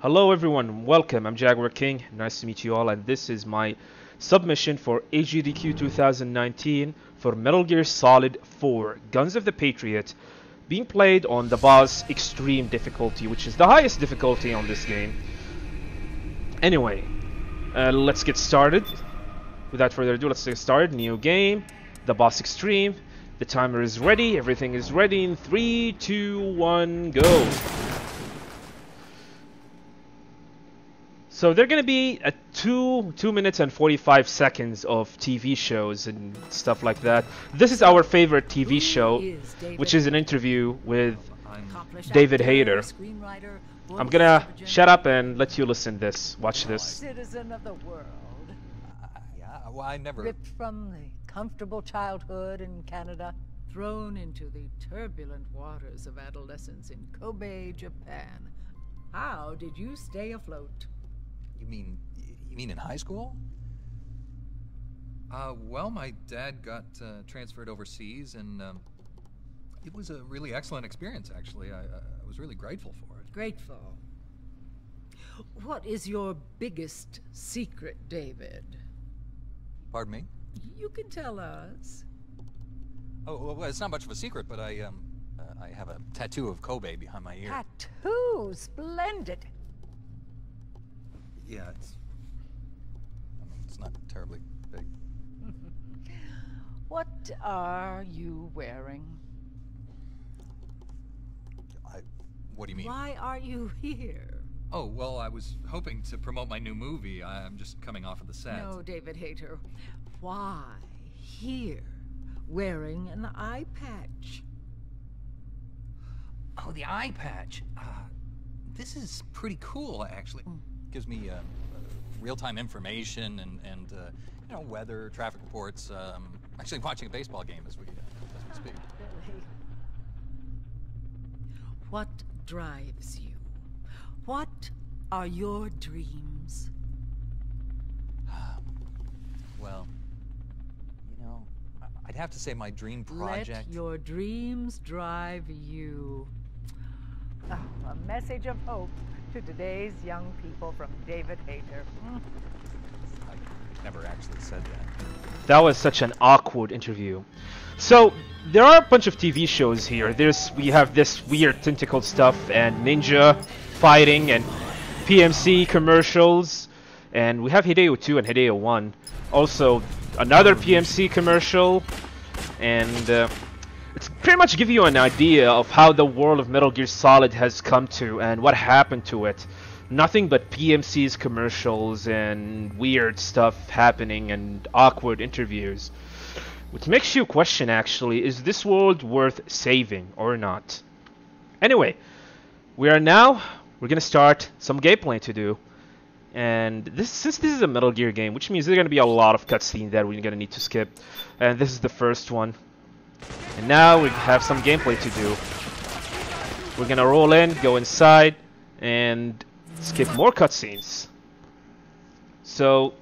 Hello everyone, welcome. I'm Jaguar King. Nice to meet you all, and this is my submission for AGDQ 2019 for Metal Gear Solid 4 Guns of the Patriot, being played on the boss extreme difficulty, which is the highest difficulty on this game. Anyway, let's get started. Without further ado, let's get started. New game, the boss extreme. The timer is ready, everything is ready in 3, 2, 1, go. So they're gonna be at 2 minutes and 45 seconds of TV shows and stuff like that. This is our favorite TV show, which is an interview with David Hayter. I'm gonna shut up and let you listen this. Watch this. Citizen of the world. Yeah, well, I never... Ripped from the comfortable childhood in Canada, thrown into the turbulent waters of adolescence in Kobe, Japan. How did you stay afloat? You mean in high school? Well, my dad got transferred overseas, and it was a really excellent experience, actually. I was really grateful for it. Grateful. What is your biggest secret, David? Pardon me? You can tell us. Oh, well, it's not much of a secret, but I have a tattoo of Kobe behind my ear. Tattoo, splendid. Yeah, it's not terribly big. What are you wearing? What do you mean? Why are you here? Oh, well, I was hoping to promote my new movie. I'm just coming off of the set. No, David Hayter. Why here, wearing an eye patch? Oh, the eye patch. This is pretty cool, actually. Gives me real-time information and you know, weather, traffic reports. Actually watching a baseball game as we speak. Really? What drives you? What are your dreams? Well, you know, I'd have to say my dream project... Let your dreams drive you. Oh, a message of hope to today's young people from David Hayter. I never actually said that. That was such an awkward interview. So there are a bunch of TV shows here. We have this weird tentacle stuff and ninja fighting and PMC commercials, and we have Hideo 2 and Hideo 1. Also another PMC commercial, and it's pretty much give you an idea of how the world of Metal Gear Solid has come to and what happened to it. Nothing but PMC's commercials and weird stuff happening and awkward interviews. Which makes you question, actually, is this world worth saving or not? Anyway, we're gonna start some gameplay to do. And since this is a Metal Gear game, which means there's gonna be a lot of cutscenes that we're gonna need to skip. And this is the first one. And now we have some gameplay to do. We're gonna roll in, go inside, and skip more cutscenes. So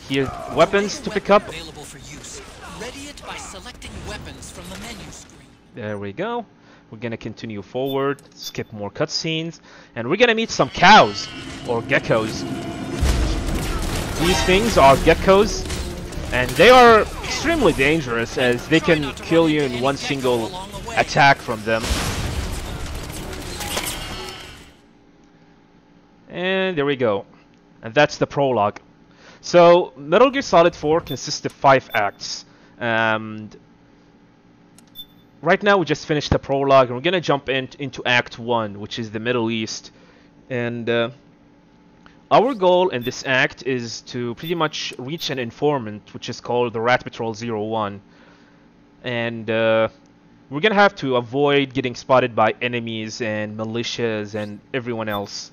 here, weapons to pick up. Available for use. Ready it by selecting weapons from the menu screen. There we go. We're gonna continue forward, skip more cutscenes, and we're gonna meet some cows or geckos. These things are geckos, and they are extremely dangerous as they can kill you in one single attack from them. And there we go. And that's the prologue. So, Metal Gear Solid 4 consists of 5 acts. And right now we just finished the prologue, and we're gonna jump into Act 1, which is the Middle East. And our goal in this act is to pretty much reach an informant, which is called the Rat Patrol 01. And we're gonna have to avoid getting spotted by enemies and militias and everyone else.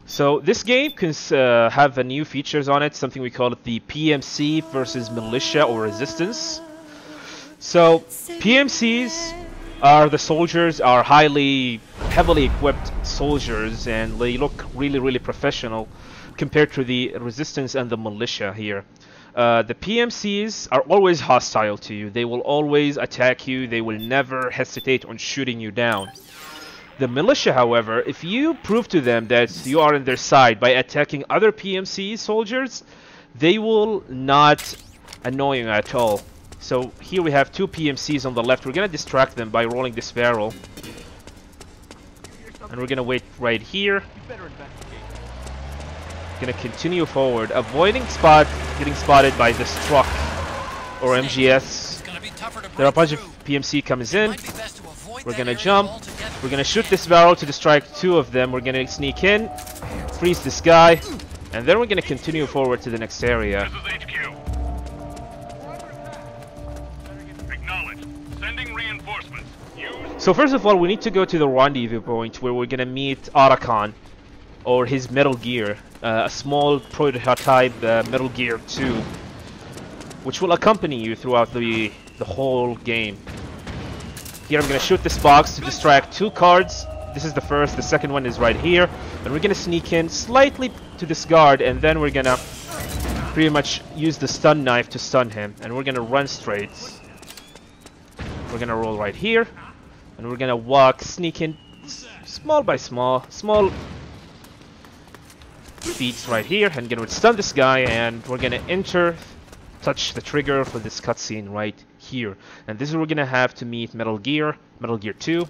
So this game can have new features on it, something we call it the PMC versus militia or resistance. So PMCs are the soldiers, are heavily equipped soldiers, and they look really professional compared to the resistance and the militia here. The PMCs are always hostile to you. They will always attack you. They will never hesitate on shooting you down. The militia, however, if you prove to them that you are on their side by attacking other PMC soldiers, they will not annoy you at all. So here we have 2 PMCs on the left. We're gonna distract them by rolling this barrel. And we're gonna wait right here. Gonna continue forward, avoiding getting spotted by this truck or MGS. There are a bunch of PMC comes in. We're gonna jump. We're gonna shoot this barrel to distract 2 of them. We're gonna sneak in, freeze this guy, and then we're gonna continue forward to the next area. This is HQ. Acknowledged. Sending reinforcements. So first of all, we need to go to the rendezvous point where we're gonna meet Arakan, or his Metal Gear, a small prototype Metal Gear 2, which will accompany you throughout the whole game. Here I'm gonna shoot this box to distract 2 cards. This is the first, the second one is right here. And we're gonna sneak in slightly to this guard, and then we're gonna pretty much use the stun knife to stun him. And we're gonna run straight. We're gonna roll right here. And we're gonna walk, sneak in small by small feats right here. And gonna stun this guy, and we're gonna touch the trigger for this cutscene right here. And this is where we're gonna have to meet Metal Gear 2,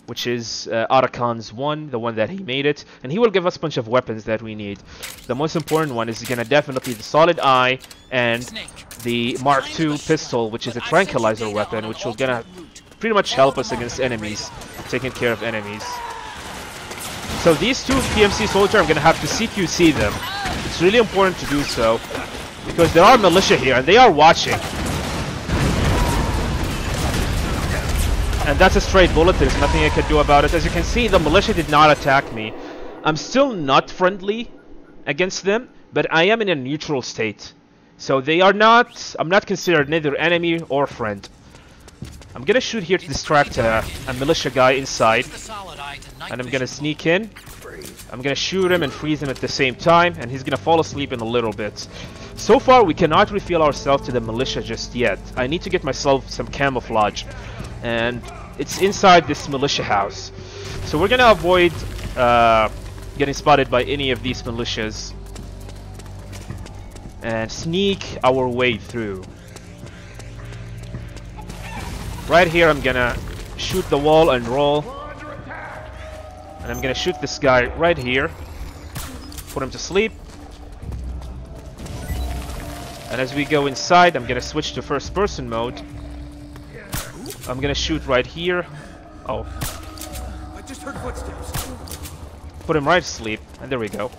which is Arakan's one, the one that he made it, and he will give us a bunch of weapons that we need. The most important one is gonna definitely the Solid Eye and the Mark II pistol, which is a tranquilizer weapon, which will gonna pretty much help us against enemies, taking care of enemies. So these 2 PMC soldiers, I'm gonna have to CQC them. It's really important to do so, because there are militia here, and they are watching. And that's a straight bullet, there's nothing I can do about it. As you can see, the militia did not attack me. I'm still not friendly against them, but I am in a neutral state. So they are not, I'm not considered neither enemy or friend. I'm gonna shoot here to distract a militia guy inside. And I'm gonna sneak in. I'm gonna shoot him and freeze him at the same time, and he's gonna fall asleep in a little bit. So far, we cannot reveal ourselves to the militia just yet. I need to get myself some camouflage, and it's inside this militia house. So we're gonna avoid getting spotted by any of these militias and sneak our way through. Right here, I'm gonna shoot the wall and roll. And I'm gonna shoot this guy right here. Put him to sleep. And as we go inside, I'm gonna switch to first person mode. I'm gonna shoot right here. Oh. I just heard footsteps. Put him right to sleep. And there we go.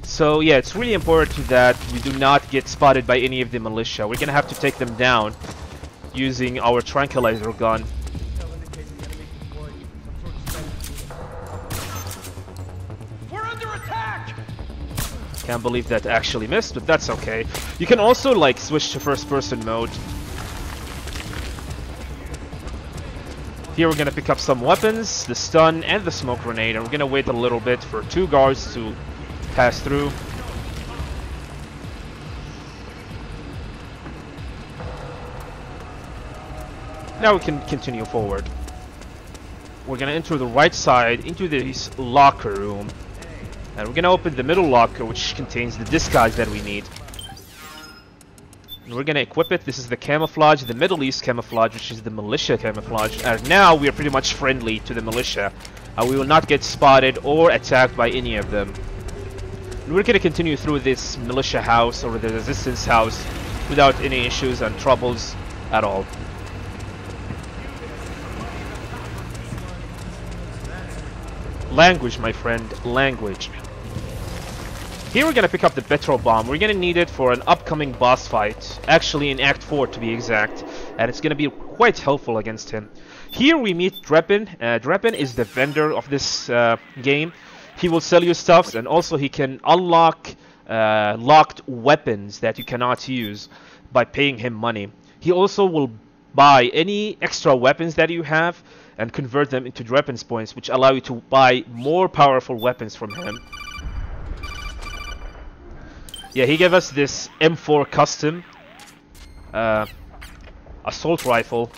So yeah, it's really important that we do not get spotted by any of the militia. We're gonna have to take them down using our tranquilizer gun. We're under attack! Can't believe that actually missed, but that's okay. You can also like switch to first person mode. Here we're gonna pick up some weapons, the stun and the smoke grenade, and we're gonna wait a little bit for 2 guards to pass through. Now we can continue forward. We're gonna enter the right side into this locker room, and we're gonna open the middle locker, which contains the disguise that we need. And we're gonna equip it. This is the camouflage, the Middle East camouflage, which is the militia camouflage. And now we are pretty much friendly to the militia. We will not get spotted or attacked by any of them. And we're gonna continue through this militia house or the resistance house without any issues and troubles at all. Language, my friend, language. Here we're gonna pick up the Petrol Bomb. We're gonna need it for an upcoming boss fight, actually in Act 4 to be exact, and it's gonna be quite helpful against him. Here we meet Drepin. Drepin is the vendor of this game. He will sell you stuff, and also he can unlock locked weapons that you cannot use by paying him money. He also will buy any extra weapons that you have and convert them into Drepin's points, which allow you to buy more powerful weapons from him. Yeah, he gave us this M4 custom assault rifle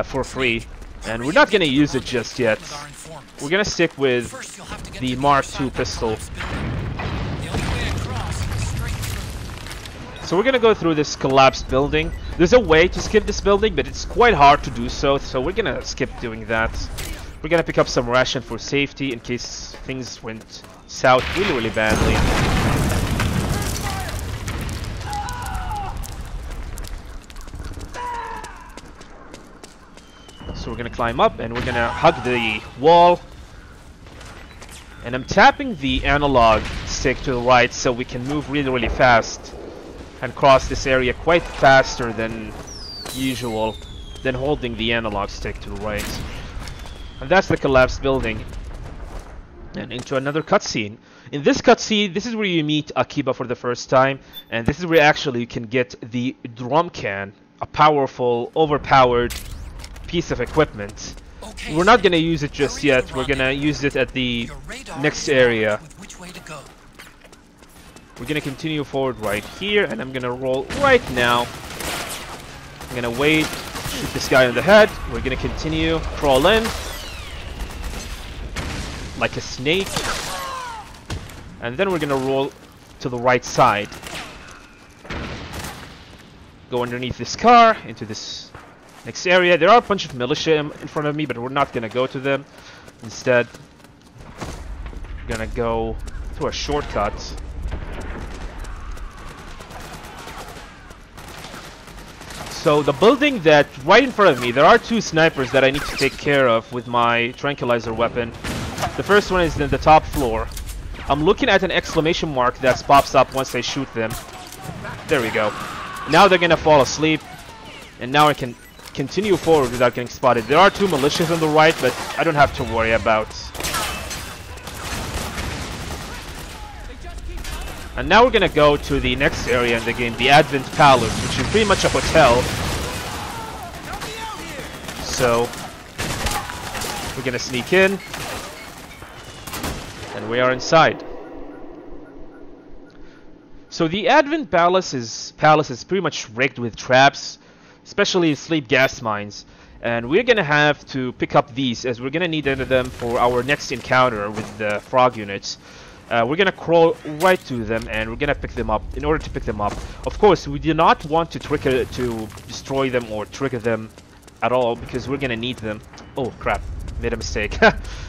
for free. And we're not gonna use it just yet. With our informants. We're gonna stick with First, you'll have to get the to the Mark other II side of the pistol. collapsed building. The only way across is straight through. So we're gonna go through this collapsed building. There's a way to skip this building, but it's quite hard to do so, so we're gonna skip doing that. We're gonna pick up some ration for safety in case things went south really, really badly. So we're gonna climb up and we're gonna hug the wall. And I'm tapping the analog stick to the right so we can move really, really fast and cross this area quite faster than usual, than holding the analog stick to the right. And that's the collapsed building. And into another cutscene. In this cutscene, this is where you meet Akiba for the first time, and this is where actually you can get the drum can, a powerful, overpowered piece of equipment. Okay, We're not gonna use it just yet. We're gonna use it at the your radar next is area. marked with which way to go. We're gonna continue forward right here, and I'm gonna roll right now. I'm gonna wait, shoot this guy on the head. We're gonna continue, crawl in like a snake, and then we're gonna roll to the right side. Go underneath this car into this next area. There are a bunch of militia in front of me, but we're not gonna go to them. Instead, we're gonna go to a shortcut. So the building that right in front of me, there are two snipers that I need to take care of with my tranquilizer weapon. The first one is in the top floor. I'm looking at an exclamation mark that pops up once I shoot them. There we go. Now they're gonna fall asleep, and now I can continue forward without getting spotted. There are two militias on the right, but I don't have to worry about. And now we're gonna go to the next area in the game, the Advent Palace, which is pretty much a hotel. So we're gonna sneak in, and we are inside. So the Advent Palace is pretty much rigged with traps, especially sleep gas mines, and we're gonna have to pick up these as we're gonna need them for our next encounter with the frog units. We're gonna crawl right to them and we're gonna pick them up. In order to pick them up, of course, we do not want to destroy them or trigger them at all because we're gonna need them. Oh crap, made a mistake.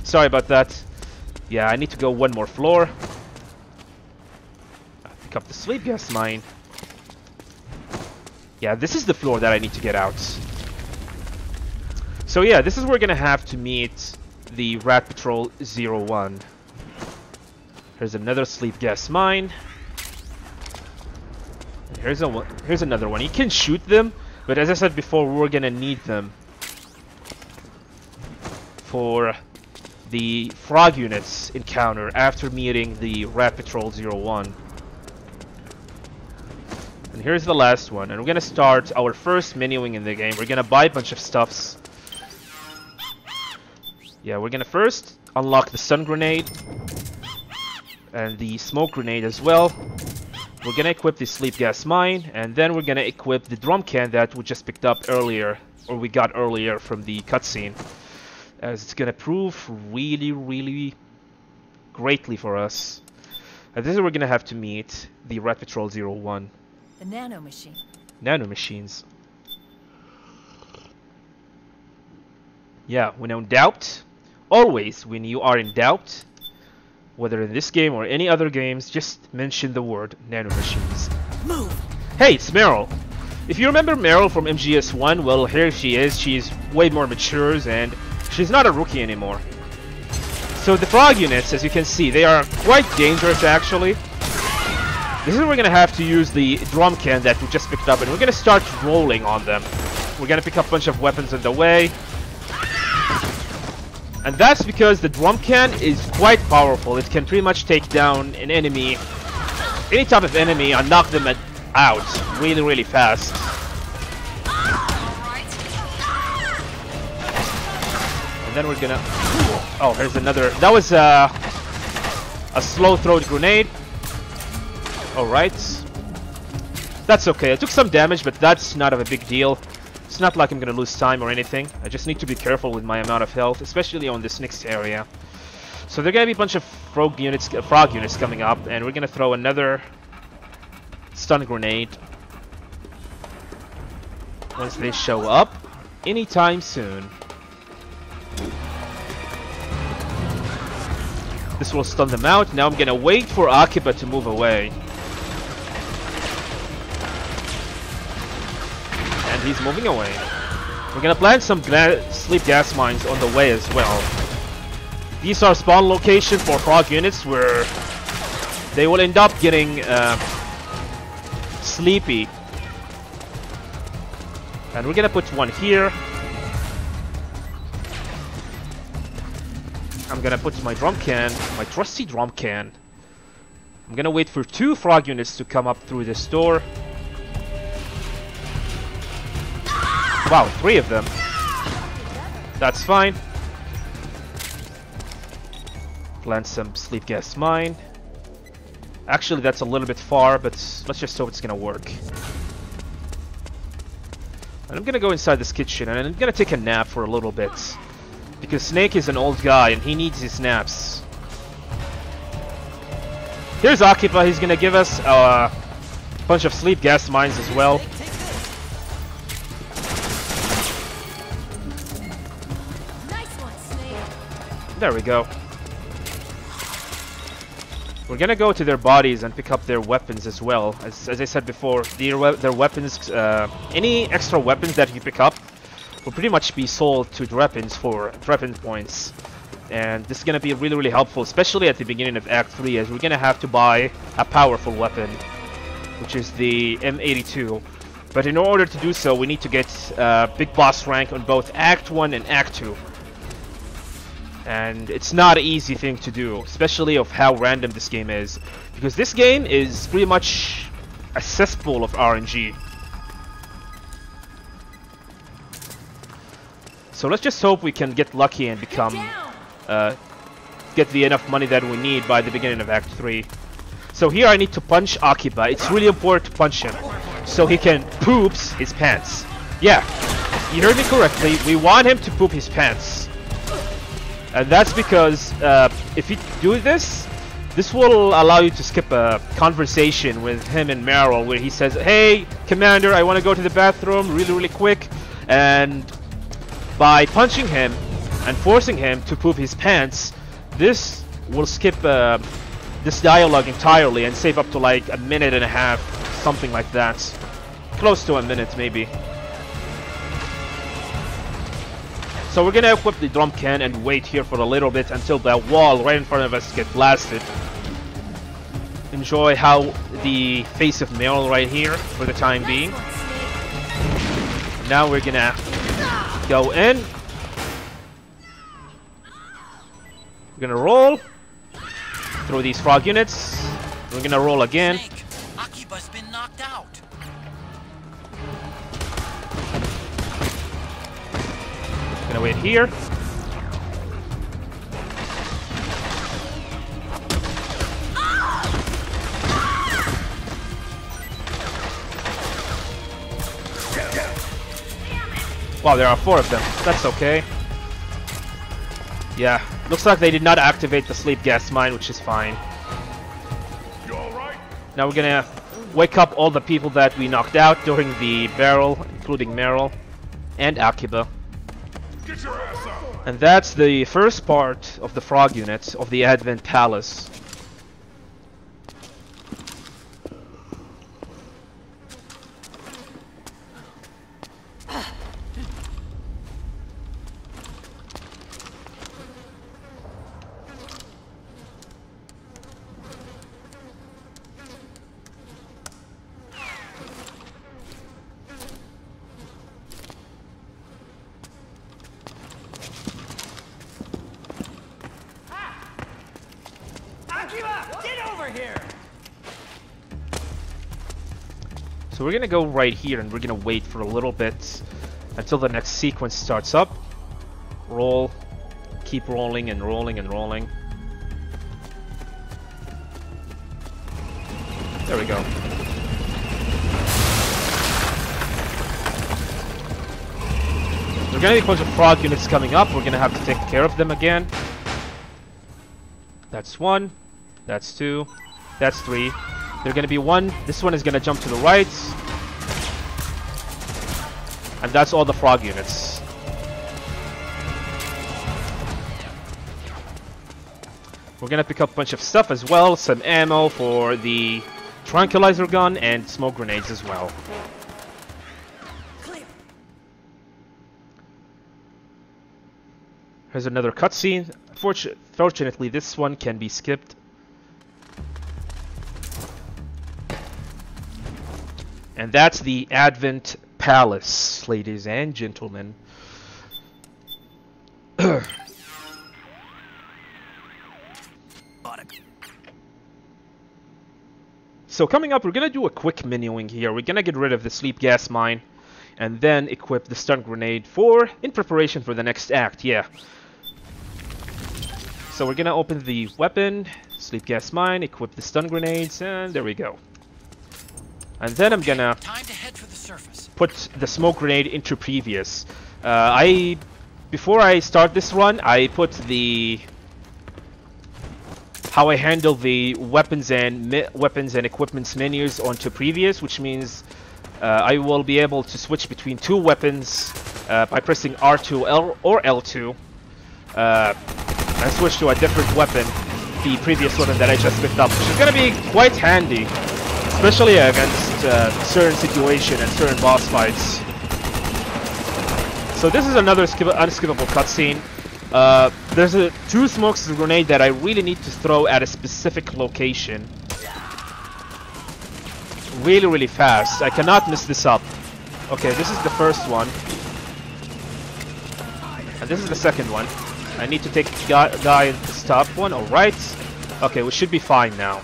Sorry about that. Yeah, I need to go one more floor. Pick up the sleep gas mine. Yeah, this is the floor that I need to get out. So yeah, this is where we're gonna have to meet the Rat Patrol 01. Here's another sleep gas mine. And here's another one. You can shoot them, but as I said before, we're gonna need them for the frog units encounter after meeting the Rat Patrol 01. And here's the last one, and we're gonna start our first menuing in the game. We're gonna buy a bunch of stuffs. Yeah, we're gonna first unlock the stun grenade and the smoke grenade as well. We're gonna equip the sleep gas mine, and then we're gonna equip the drum can that we just picked up earlier, or we got earlier from the cutscene, as it's gonna prove really, really greatly for us. And this is where we're gonna have to meet the Rat Patrol 01. The nano machine. Nano machines. Yeah, when in doubt, always when you are in doubt, whether in this game or any other games, just mention the word nanomachines. Move! Hey, it's Meryl! If you remember Meryl from MGS1, well, here she is. She's way more mature, and she's not a rookie anymore. So the frog units, as you can see, they are quite dangerous, actually. This is where we're going to have to use the drum can that we just picked up, and we're going to start rolling on them. We're going to pick up a bunch of weapons on the way. And that's because the drum can is quite powerful. It can pretty much take down an enemy, any type of enemy, and knock them out really, really fast. And then we're gonna... Oh, here's another... That was a slow-throw grenade. Alright. That's okay. I took some damage, but that's not of a big deal. It's not like I'm gonna lose time or anything. I just need to be careful with my amount of health, especially on this next area. So there are gonna be a bunch of frog units coming up, and we're gonna throw another stun grenade once they show up anytime soon. This will stun them out. Now I'm gonna wait for Akiba to move away. And he's moving away. We're gonna plant some sleep gas mines on the way as well. These are spawn locations for frog units where they will end up getting sleepy. And we're gonna put one here. I'm gonna put my drum can, my trusty drum can. I'm gonna wait for 2 frog units to come up through this door. Wow, 3 of them. That's fine. Plant some sleep gas mine. Actually, that's a little bit far, but let's just hope it's gonna work. And I'm gonna go inside this kitchen and I'm gonna take a nap for a little bit. Because Snake is an old guy and he needs his naps. Here's Akiba, he's gonna give us a bunch of sleep gas mines as well. There we go. We're gonna go to their bodies and pick up their weapons as well. As I said before, their weapons, any extra weapons that you pick up will pretty much be sold to weapons for weapon points. And this is gonna be really, really helpful, especially at the beginning of Act 3, as we're gonna have to buy a powerful weapon, which is the M82. But in order to do so, we need to get big boss rank on both Act 1 and Act 2. And it's not an easy thing to do, especially of how random this game is. Because this game is pretty much a cesspool of RNG. So let's just hope we can get lucky and become... get the enough money that we need by the beginning of Act 3. So here I need to punch Akiba. It's really important to punch him, so he can poops his pants. Yeah, you heard me correctly. We want him to poop his pants. And that's because if you do this, this will allow you to skip a conversation with him and Meryl where he says, "Hey, Commander, I want to go to the bathroom really, really quick." And by punching him and forcing him to poop his pants, this will skip this dialogue entirely and save up to like a minute and a half, something like that. Close to a minute, maybe. So we're gonna equip the drum can and wait here for a little bit until that wall right in front of us gets blasted. Enjoy how the face of Meryl right here for the time being. Now we're gonna go in. We're gonna roll through these frog units. We're gonna roll again. Snake, Akiba's been knocked out. Gonna wait here. Wow, there are 4 of them. That's okay. Yeah, looks like they did not activate the sleep gas mine, which is fine. You all right? Now we're gonna wake up all the people that we knocked out during the barrel, including Meryl and Akiba. Get your ass up! And that's the first part of the frog unit of the Advent Palace. So we're gonna go right here and we're gonna wait for a little bit until the next sequence starts up. Roll, keep rolling and rolling and rolling. There we go. There are gonna be a bunch of frog units coming up. We're gonna have to take care of them again. That's one. That's two. That's three. They're gonna be one. This one is gonna jump to the right. And that's all the frog units. We're gonna pick up a bunch of stuff as well. Some ammo for the tranquilizer gun and smoke grenades as well. Here's another cutscene. Fortunately, this one can be skipped. And that's the Advent Palace, ladies and gentlemen. So coming up, we're gonna do a quick menuing here. We're gonna get rid of the sleep gas mine, and then equip the stun grenade in preparation for the next act. Yeah. So we're gonna open the weapon, sleep gas mine, equip the stun grenades, and there we go. And then I'm gonna time to head for the surface. Put the smoke grenade into previous. Before I start this run, I put how I handle the weapons and equipments menus onto previous, which means I will be able to switch between two weapons by pressing R2 or L2 and switch to a different weapon, the previous weapon that I just picked up, which is going to be quite handy, especially against certain situations and certain boss fights. So this is another unskippable cutscene. There's two smoke grenade that I really need to throw at a specific location. Really fast. I cannot miss this up. Okay, this is the first one. And this is the second one. I need to take guy in this top one. Alright. Okay, we should be fine now.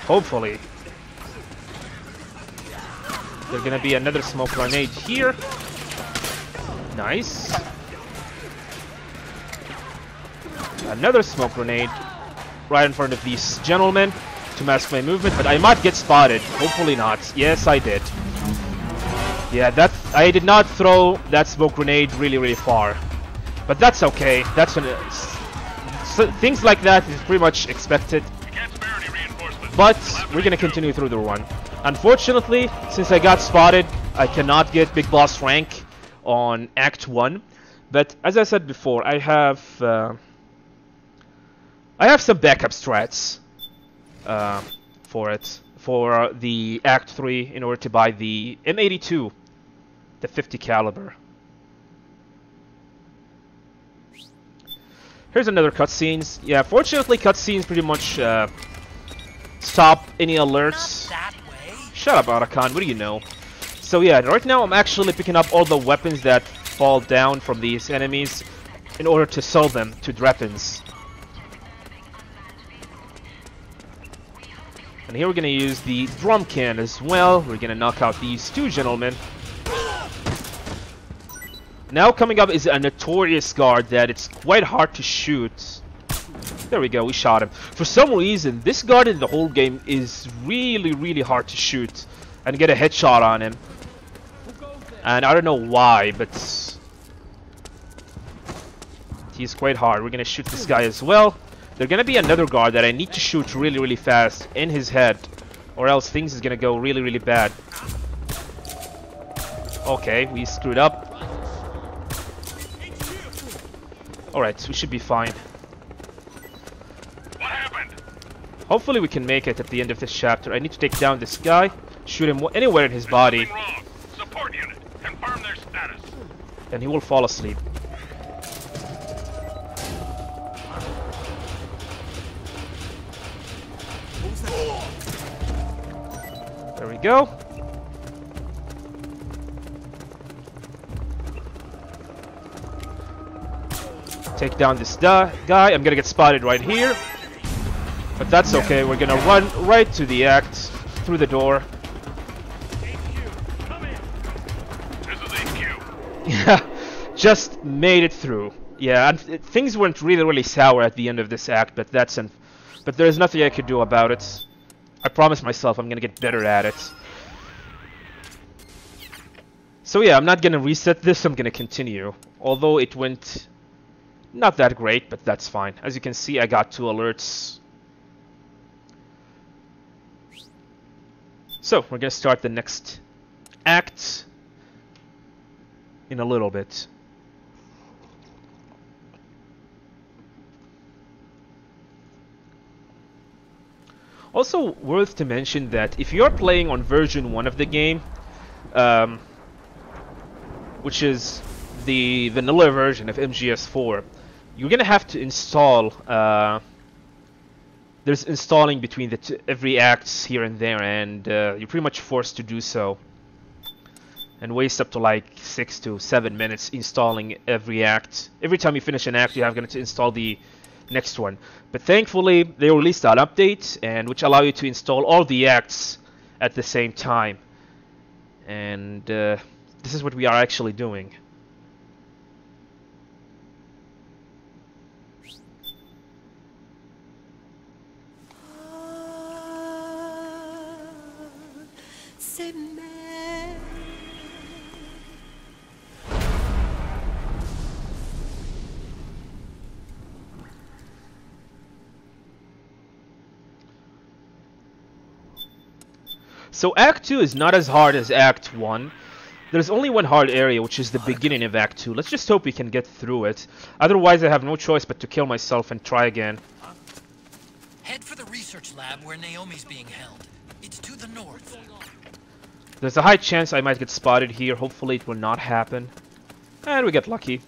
Hopefully. There's gonna be another smoke grenade here. Nice. Another smoke grenade right in front of these gentlemen to mask my movement, but I might get spotted. Hopefully not. Yes, I did. Yeah, I did not throw that smoke grenade really far, but that's okay. Things like that is pretty much expected. But we're gonna continue through the run. Unfortunately, since I got spotted, I cannot get Big Boss rank on Act 1. But as I said before, I have some backup strats for the Act 3 in order to buy the M82, the 50 caliber. Here's another cutscenes. Yeah, fortunately cutscenes pretty much stop any alerts. Shut up, Arakan, what do you know? So yeah, right now I'm actually picking up all the weapons that fall down from these enemies in order to sell them to weapons. And here we're gonna use the drum can as well. We're gonna knock out these two gentlemen. Now coming up is a notorious guard that it's quite hard to shoot. There we go, we shot him. For some reason, this guard in the whole game is really hard to shoot and get a headshot on him. And I don't know why, but he's quite hard. We're gonna shoot this guy as well. There's gonna be another guard that I need to shoot really fast in his head, or else things is gonna go really bad. Okay, we screwed up. Alright, we should be fine. What happened? Hopefully we can make it at the end of this chapter. I need to take down this guy, shoot him anywhere in his body, Wrong. Support unit, confirm their status. and he will fall asleep. There we go. Take down this guy. I'm gonna get spotted right here. But that's okay. We're gonna run right to the act through the door. This is HQ. Yeah, just made it through. Yeah, and things went really sour at the end of this act, but but there's nothing I could do about it. I promised myself I'm gonna get better at it. So yeah, I'm not gonna reset this, I'm gonna continue. Although it went not that great, but that's fine. As you can see, I got 2 alerts. So, we're gonna start the next act in a little bit. Also worth to mention that if you're playing on version 1 of the game, which is the vanilla version of MGS4, you're gonna have to install, there's installing between every acts here and there, and you're pretty much forced to do so. And waste up to like 6 to 7 minutes installing every act. Every time you finish an act, you have to install the next one. But thankfully, they released that update, and which allow you to install all the acts at the same time. And this is what we are actually doing. So Act 2 is not as hard as Act 1. There's only one hard area, which is the beginning of Act 2. Let's just hope we can get through it. Otherwise, I have no choice but to kill myself and try again. Head for the research lab where Naomi's being held. It's to the north. There's a high chance I might get spotted here. Hopefully it will not happen. And we get lucky.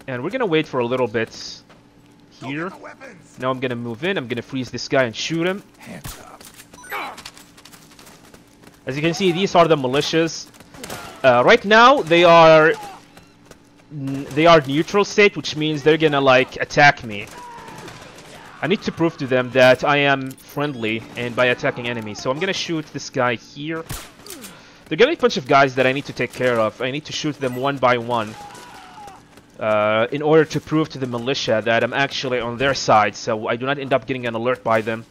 And we're gonna wait for a little bit here. Now I'm gonna move in. I'm gonna freeze this guy and shoot him. As you can see, these are the militias. Right now, they are neutral state, which means they're gonna like attack me. I need to prove to them that I am friendly and by attacking enemies. So I'm gonna shoot this guy here. There are gonna be a bunch of guys that I need to take care of. I need to shoot them one by one in order to prove to the militia that I'm actually on their side, so I do not end up getting an alert by them.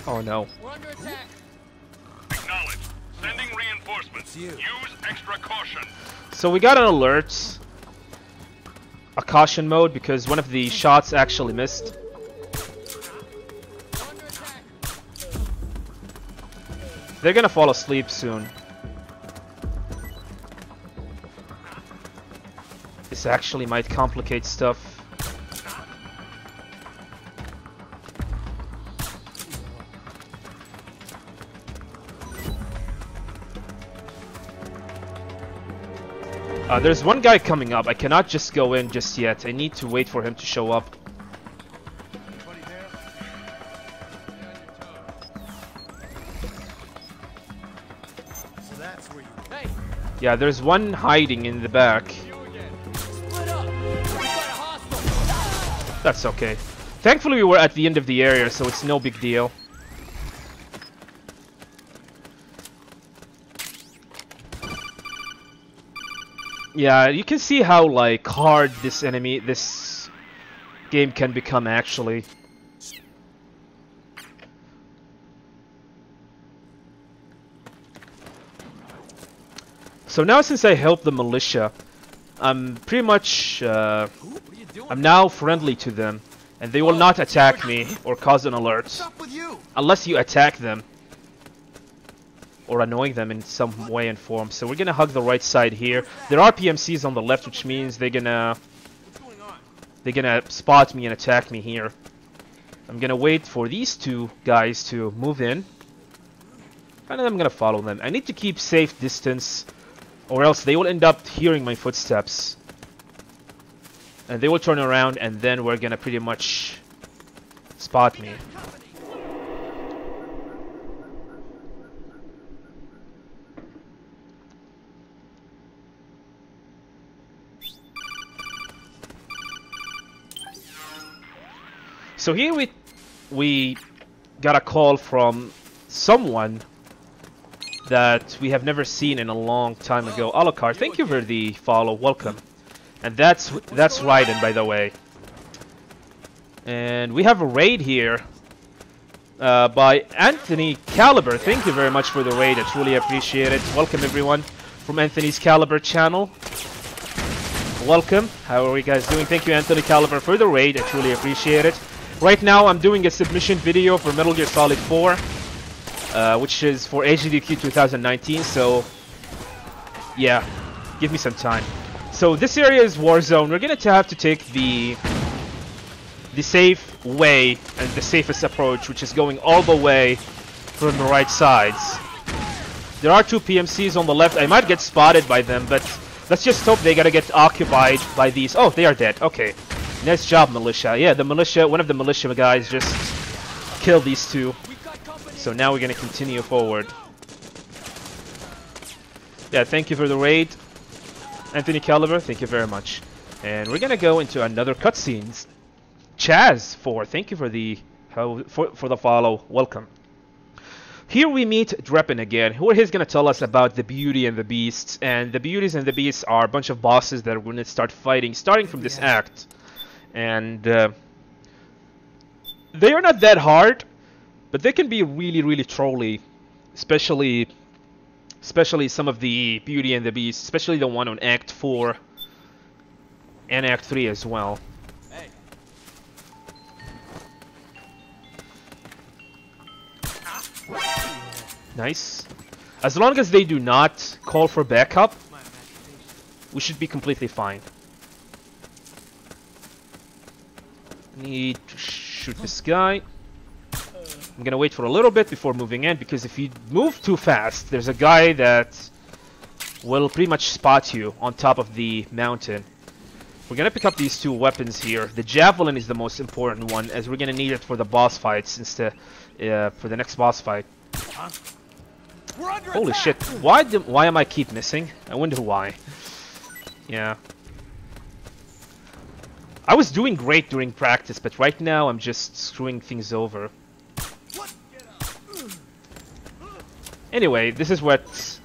Oh no. We're under attack. Acknowledge. Sending reinforcements. Use extra caution. So we got an alert. A caution mode because one of the shots actually missed. We're under attack. They're gonna fall asleep soon. This actually might complicate stuff. There's one guy coming up. I cannot just go in just yet. I need to wait for him to show up. Yeah, there's one hiding in the back. Split up. We got a hostile. That's okay. Thankfully, we were at the end of the area, so it's no big deal. Yeah, you can see how like hard this game can become actually. So now since I helped the militia, I'm pretty much I'm now friendly to them, and they will not attack me or cause an alert unless you attack them or annoying them in some way and form. So we're gonna hug the right side here. There are PMCs on the left, which means they're gonna spot me and attack me here. I'm gonna wait for these two guys to move in, and then I'm gonna follow them. I need to keep safe distance, or else they will end up hearing my footsteps, and they will turn around, and then we're gonna pretty much spot me. So here we got a call from someone that we have never seen in a long time ago. Alucard, thank you for the follow. Welcome. And that's Raiden, by the way. And we have a raid here by Anthony Caliber. Thank you very much for the raid. I truly appreciate it. Welcome everyone from Anthony's Caliber channel. Welcome. How are you guys doing? Thank you, Anthony Caliber, for the raid. I truly appreciate it. Right now, I'm doing a submission video for Metal Gear Solid 4, which is for HDQ 2019. So, yeah, give me some time. So this area is Warzone. We're gonna have to take the safe way and the safest approach, which is going all the way from the right sides. There are 2 PMCs on the left. I might get spotted by them, but let's just hope they gotta get occupied by these. Oh, they are dead. Okay. Nice job, Militia. Yeah, the Militia, one of the Militia guys just killed these 2. So now we're gonna continue forward. Yeah, thank you for the raid. Anthony Caliber, thank you very much. And we're gonna go into another cutscenes. Chaz4, thank you for the follow. Welcome. Here we meet Dreppen again, who is going to tell us about the Beauty and the Beasts. And the Beauties and the Beasts are a bunch of bosses that we're going to start fighting, starting from this act. And they are not that hard, but they can be really, really trolly. Especially some of the Beauty and the Beasts, especially the one on Act 4 and Act 3 as well. Nice. As long as they do not call for backup, we should be completely fine. Need to shoot this guy. I'm gonna wait for a little bit before moving in, because if you move too fast, there's a guy that will pretty much spot you on top of the mountain. We're gonna pick up these 2 weapons here. The Javelin is the most important one, as we're gonna need it for the boss fights instead, for the next boss fight. Holy shit, why am I keep missing? I wonder why. Yeah. I was doing great during practice, but right now I'm just screwing things over. Anyway, this is what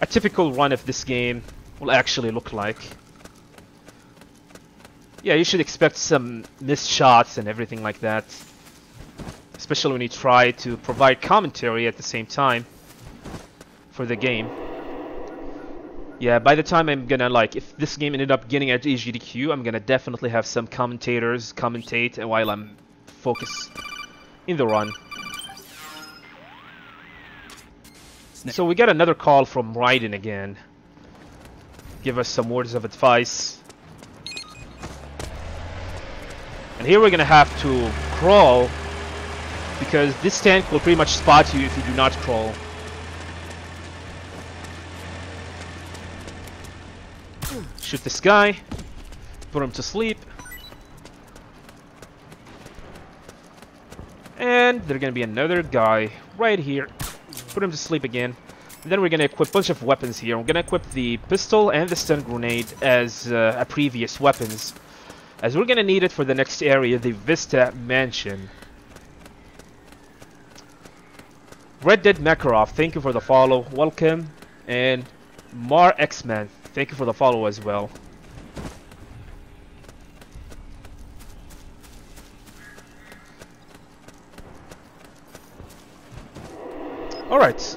a typical run of this game will actually look like. Yeah, you should expect some missed shots and everything like that. Especially when you try to provide commentary at the same time for the game. Yeah, by the time I'm gonna, like, if this game ended up getting at HGDQ, I'm gonna definitely have some commentators commentate while I'm focused in the run. So we got another call from Raiden again. Give us some words of advice. And here we're gonna have to crawl, because this tank will pretty much spot you if you do not crawl. Shoot this guy, put him to sleep. And there's gonna be another guy right here. Put him to sleep again. And then we're gonna equip a bunch of weapons here. We're gonna equip the pistol and the stun grenade as previous weapons, as we're gonna need it for the next area, the Vista Mansion. Red Dead Makarov, thank you for the follow. Welcome. And Mar X-Man, thank you for the follow as well. Alright.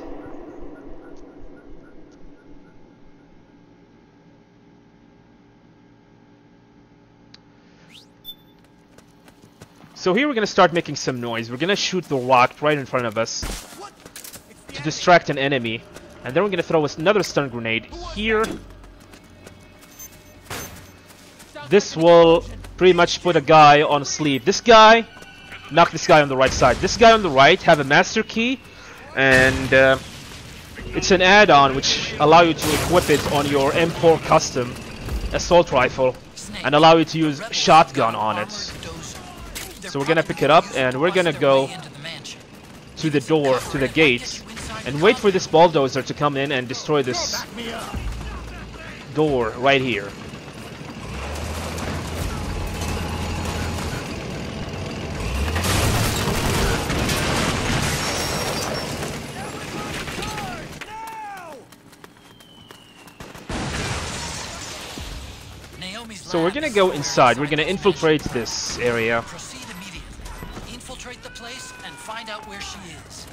So here we're gonna start making some noise. We're gonna shoot the rock right in front of us to distract an enemy. And then we're gonna throw another stun grenade here. This will pretty much put a guy on sleep. This guy, knock this guy on the right side. This guy on the right have a master key, and it's an add-on which allow you to equip it on your M4 custom assault rifle and allow you to use shotgun on it. So we're gonna pick it up and we're gonna go to the door, to the gate, and wait for this bulldozer to come in and destroy this door right here. Naomi's So we're lab gonna is go somewhere inside. We're inside gonna those infiltrate mansions. this area. Proceed immediately. Infiltrate the place and find out where she is.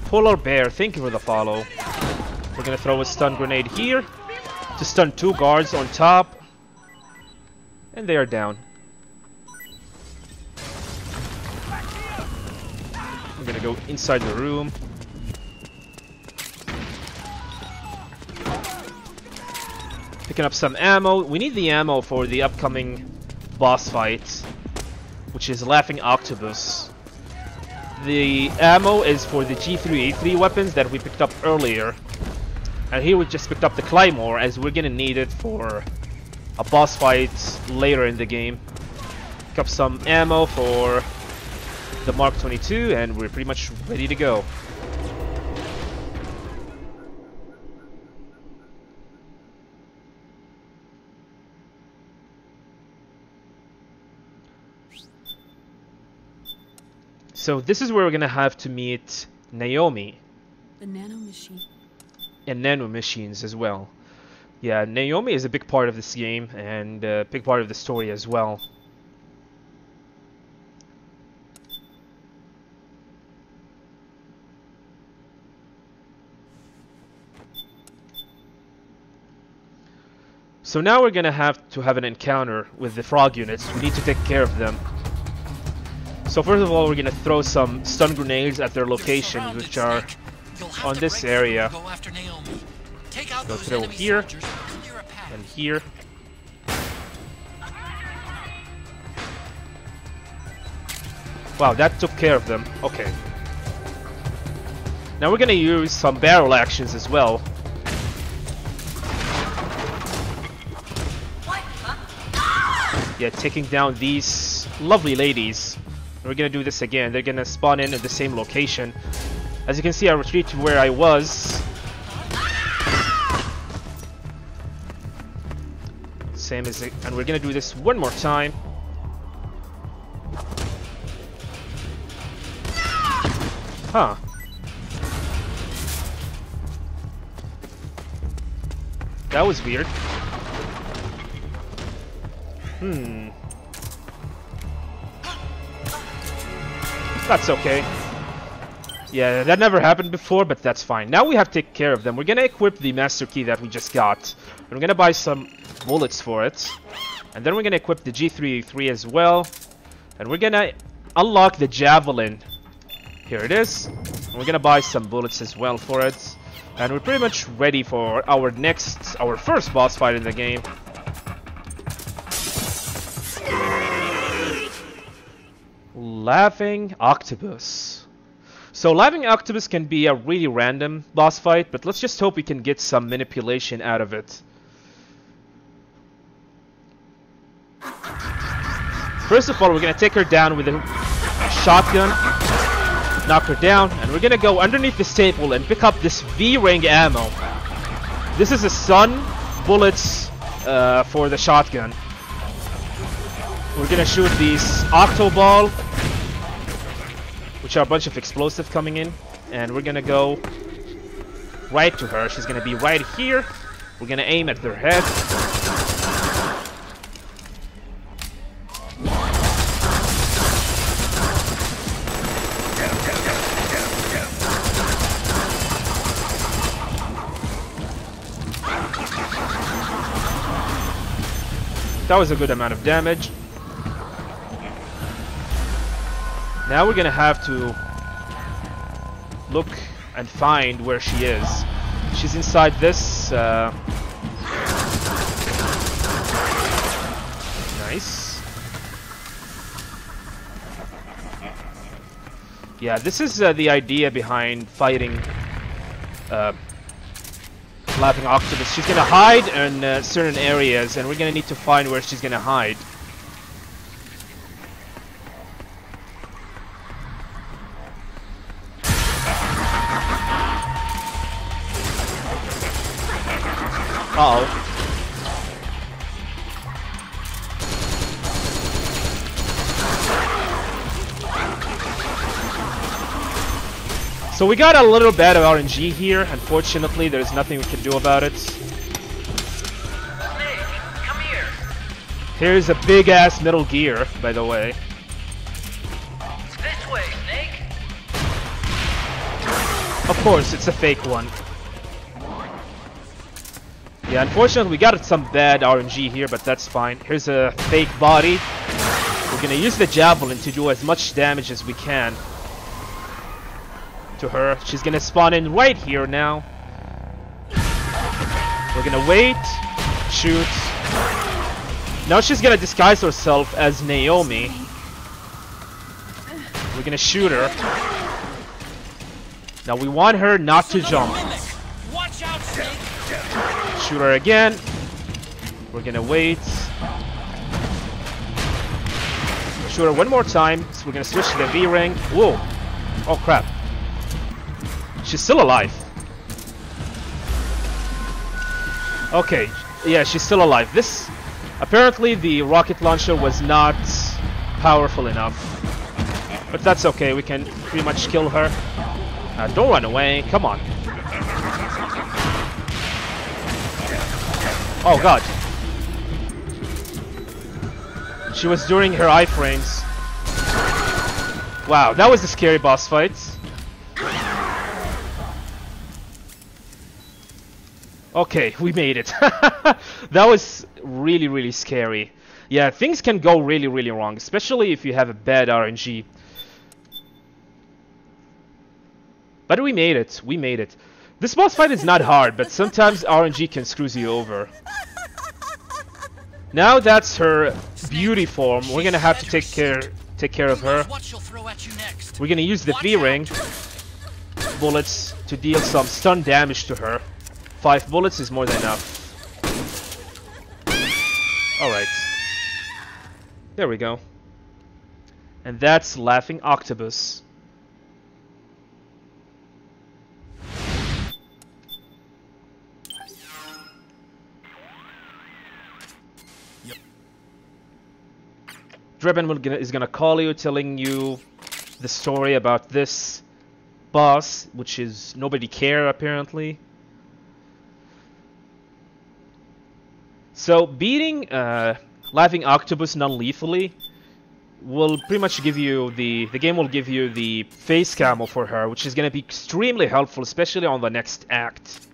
Polar Bear, thank you for the follow. We're gonna throw a stun grenade here to stun 2 guards on top. And they are down. We're gonna go inside the room. Picking up some ammo. We need the ammo for the upcoming boss fight, which is Laughing Octopus. The ammo is for the G3A3 weapons that we picked up earlier. And here we just picked up the Claymore, as we're gonna need it for a boss fight later in the game. Pick up some ammo for the Mark 22, and we're pretty much ready to go. So this is where we're gonna have to meet Naomi. The nano machine. And nano machines as well. Yeah, Naomi is a big part of this game and a big part of the story as well. So now we're gonna have to have an encounter with the frog units. We need to take care of them. So first of all, we're gonna throw some stun grenades at their locations, which are on this area. Go after Naomi. Take out Go those throw enemy here soldiers and clear a path. and here. Wow, that took care of them. Okay. Now we're gonna use some barrel actions as well. Yeah, taking down these lovely ladies. We're gonna do this again. They're gonna spawn in at the same location. As you can see, I retreat to where I was. Same as it, and we're gonna do this one more time. Huh. That was weird. That's okay. Yeah, that never happened before, but that's fine. Now we have to take care of them. We're gonna equip the master key that we just got. And we're gonna buy some bullets for it. And then we're gonna equip the G3A3 as well. And we're gonna unlock the javelin. Here it is. And we're gonna buy some bullets as well for it. And we're pretty much ready for our first boss fight in the game. Laughing Octopus. So Laughing Octopus can be a really random boss fight, but let's just hope we can get some manipulation out of it. First of all, we're gonna take her down with a shotgun, knock her down, and we're gonna go underneath the staple and pick up this V-ring ammo. This is a stun bullets for the shotgun. We're gonna shoot these Octo Ball, which are a bunch of explosive coming in, and we're gonna go right to her. She's gonna be right here. We're gonna aim at her head. That was a good amount of damage. Now we're gonna have to look and find where she is. She's inside this. Nice. Yeah, this is the idea behind fighting Laughing Octopus. She's gonna hide in certain areas, and we're gonna need to find where she's gonna hide. Uh-oh. So we got a little bit of RNG here. Unfortunately, there's nothing we can do about it. Snake, come here. Here's a big-ass Metal Gear, by the way. This way, Snake. Of course, it's a fake one. Yeah, unfortunately, we got some bad RNG here, but that's fine. Here's a fake body. We're gonna use the Javelin to do as much damage as we can to her. She's gonna spawn in right here now. We're gonna wait, shoot. Now she's gonna disguise herself as Naomi. We're gonna shoot her. Now we want her not to jump. Watch out, Snake. Shoot her again. We're gonna wait. Shoot her one more time. So we're gonna switch to the V-ring. Whoa! Oh crap! She's still alive. Okay, yeah, she's still alive. This apparently the rocket launcher was not powerful enough, but that's okay. We can pretty much kill her. Don't run away. Come on. Oh god. She was during her iframes. Wow, that was a scary boss fight. Okay, we made it. That was really, really scary. Yeah, things can go really, really wrong, especially if you have a bad RNG. But we made it. We made it. This boss fight is not hard, but sometimes RNG can screw you over. Now that's her beauty form. We're gonna have to take care of her. We're gonna use the V-ring bullets to deal some stun damage to her. 5 bullets is more than enough. Alright. There we go. And that's Laughing Octopus. Drebin is gonna call you, telling you the story about this boss, which is nobody care apparently. So beating Laughing Octopus non-lethally will pretty much give you the game will give you the face camo for her, which is gonna be extremely helpful, especially on the next act.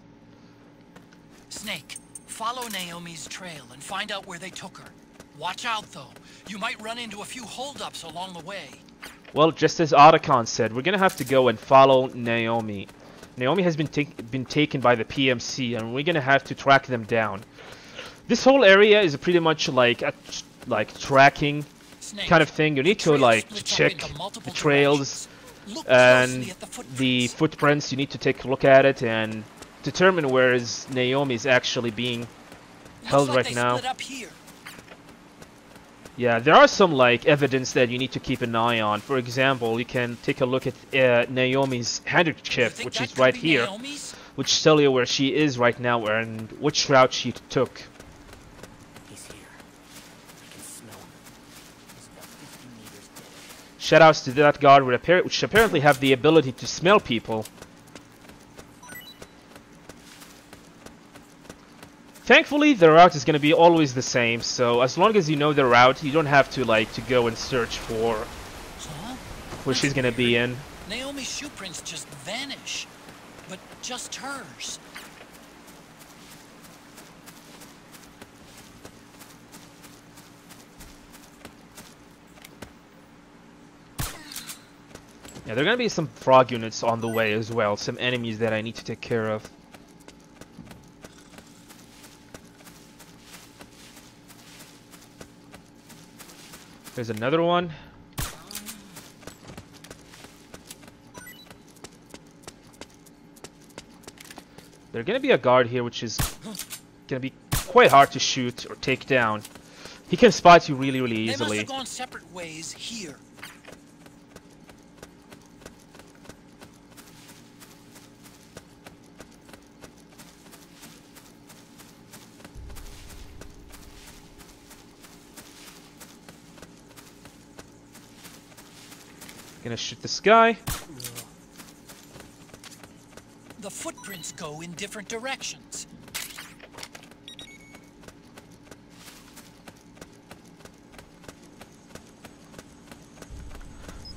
Snake, follow Naomi's trail and find out where they took her. Watch out, though. You might run into a few holdups along the way. Well, just as Otacon said, we're gonna have to go and follow Naomi. Naomi has been taken by the PMC, and we're gonna have to track them down. This whole area is pretty much like a tracking kind of thing. You need to check the trails and the footprints. You need to take a look at it and determine where is Naomi is actually being held right now. Yeah, there are some evidence that you need to keep an eye on. For example, you can take a look at Naomi's handkerchief, which is right here, which tells you where she is right now and which route she took. He's here. I can smell him. He's about 50 meters dead. Shoutouts to that guard, which apparently have the ability to smell people. Thankfully, the route is going to be always the same, so as long as you know the route, you don't have to to go and search for where she's going to be in. Naomi's shoe prints just vanish, but just hers. Yeah, there are going to be some frog units on the way as well, some enemies that I need to take care of. There's another one. There's gonna be a guard here, which is gonna be quite hard to shoot or take down. He can spot you really, really easily. They must have gone separate ways here. Gonna shoot this guy. The footprints go in different directions.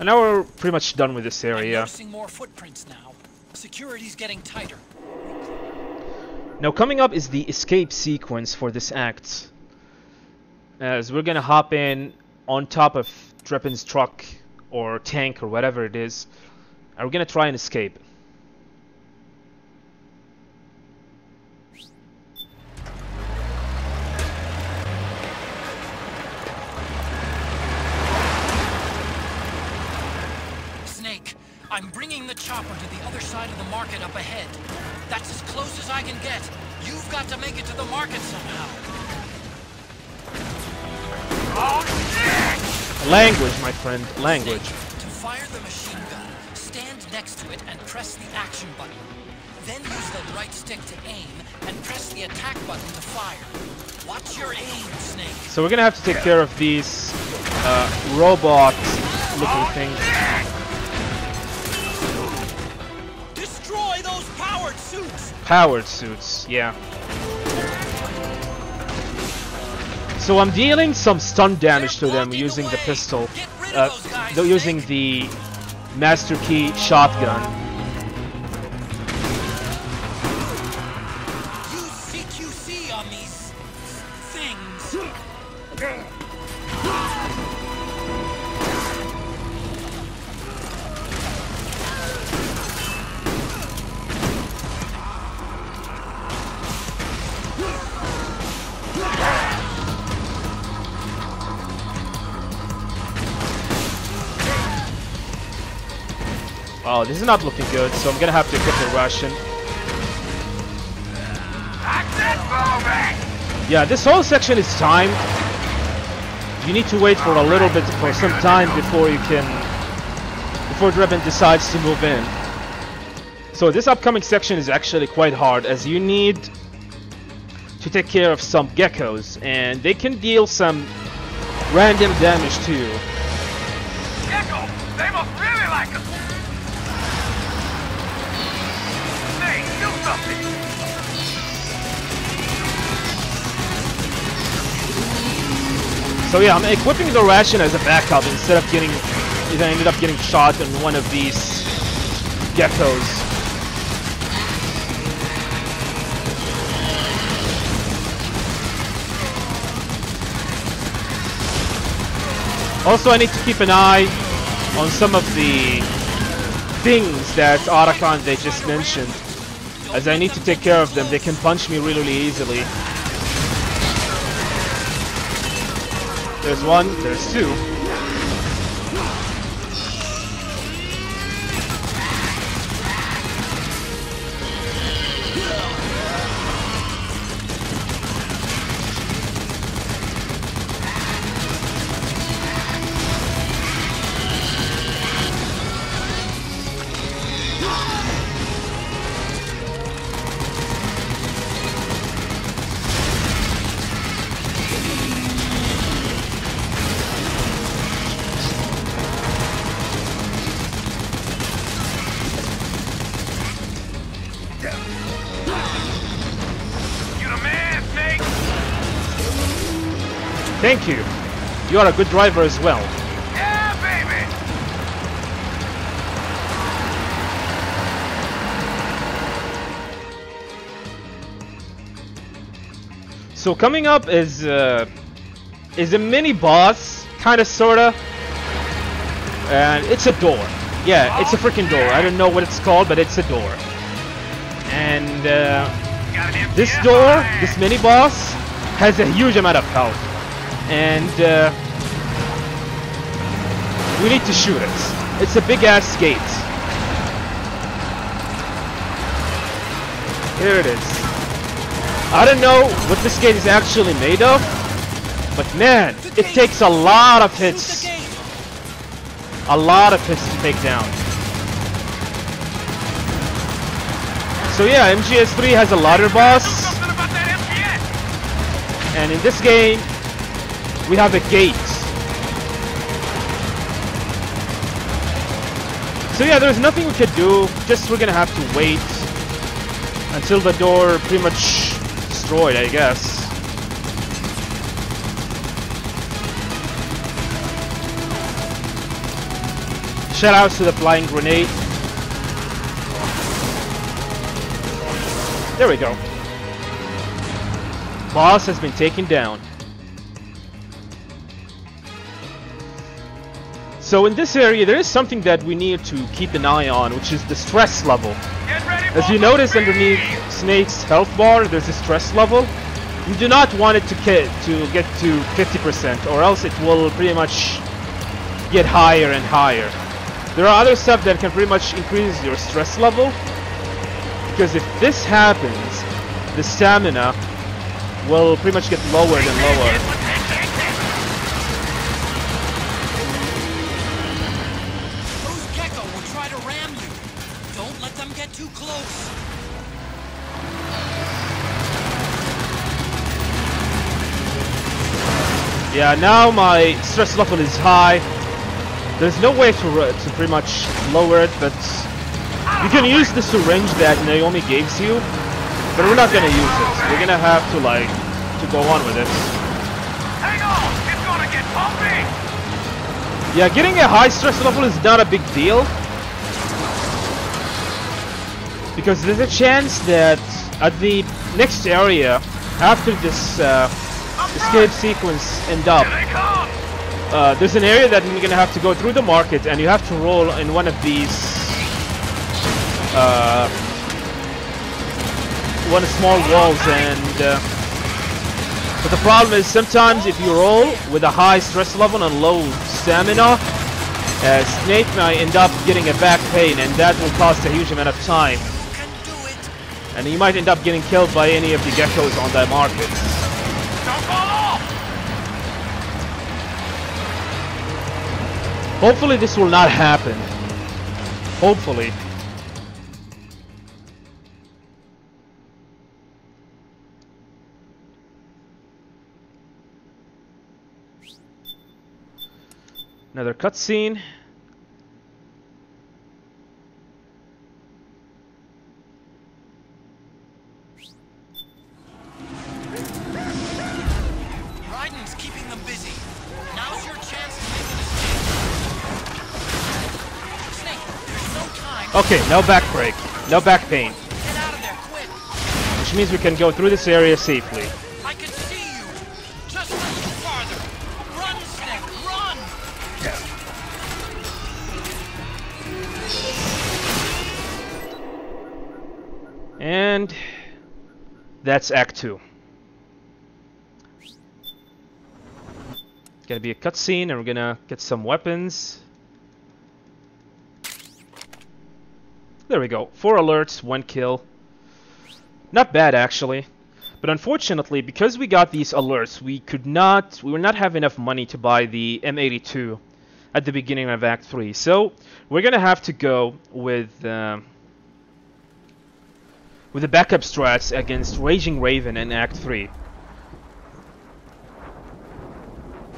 And now we're pretty much done with this I'm area. noticing more footprints now. Security's getting tighter. Now coming up is the escape sequence for this act. As we're gonna hop in on top of Drepin's truck or tank or whatever it is. And we're gonna try and escape. I'm bringing the chopper to the other side of the market up ahead. That's as close as I can get. You've got to make it to the market somehow. Oh, shit! Language, my friend. Language. Snake, to fire the machine gun, stand next to it and press the action button. Then use the right stick to aim and press the attack button to fire. Watch your aim, Snake. So we're gonna have to take care of these robot-looking things. Destroy those powered suits! Powered suits, yeah. So I'm dealing some stun damage to them using the pistol. They're using the Master Key shotgun. Use CQC on these things. Oh, this is not looking good, so I'm gonna have to equip the Russian. Yeah, this whole section is timed. You need to wait for a little bit, for some time before you can, before Drepin decides to move in. So this upcoming section is actually quite hard, as you need to take care of some geckos, and they can deal some random damage too. Gecko! They must really like us! Hey, do something! So yeah, I'm equipping the ration as a backup instead of getting, I ended up getting shot in one of these geckos. Also, I need to keep an eye on some of the things that Arakan they just mentioned, as I need to take care of them. They can punch me really easily. There's one, there's two. Thank you. You are a good driver as well. Yeah, baby! So coming up is a mini boss, kind of, sorta, and it's a door. Yeah, it's a freaking door. I don't know what it's called, but it's a door. And this door, this mini boss, has a huge amount of health. And we need to shoot it. It's a big ass gate. Here it is. I don't know what this gate is actually made of, but man, it takes a lot of hits. A lot of hits to take down. So yeah, MGS3 has a ladder boss. And in this game, we have a gate. So yeah, there's nothing we could do. Just we're gonna have to wait until the door pretty much destroyed, I guess. Shoutouts to the flying grenade. There we go. Boss has been taken down. So in this area, there is something that we need to keep an eye on, which is the stress level. As you notice underneath Snake's health bar, there's a stress level. You do not want it to get to 50%, or else it will pretty much get higher and higher. There are other stuff that can pretty much increase your stress level, because if this happens, the stamina will pretty much get lower and lower. Those Gecko will try to ram you. Don't let them get too close. Yeah, now my stress level is high. There's no way to pretty much lower it, but you can use the syringe that Naomi gives you, but we're not gonna use it. We're gonna have to go on with it. Hang on! It's gonna get bumpy! Yeah, getting a high stress level is not a big deal, because there's a chance that at the next area, after this escape sequence ends up, there's an area that we're gonna have to go through the market, and you have to roll in one of these one of small walls, and but the problem is sometimes if you roll with a high stress level and low stamina, Snake might end up getting a back pain, and that will cost a huge amount of time, and you might end up getting killed by any of the geckos on that market. Don't fall off! Hopefully this will not happen. Hopefully. Another cutscene. Raiden's keeping them busy. Now's your chance to make an escape. Snake, there's no time. Okay, no back break. No back pain. Get out of there quick. Which means we can go through this area safely. I can see you. Just a little farther. Run, Snake, run! And that's Act 2. Gonna be a cutscene, and we're gonna get some weapons. There we go. 4 alerts, 1 kill. Not bad, actually. But unfortunately, because we got these alerts, we will not have enough money to buy the M82 at the beginning of Act 3. So we're gonna have to go with the backup strats against Raging Raven in Act 3.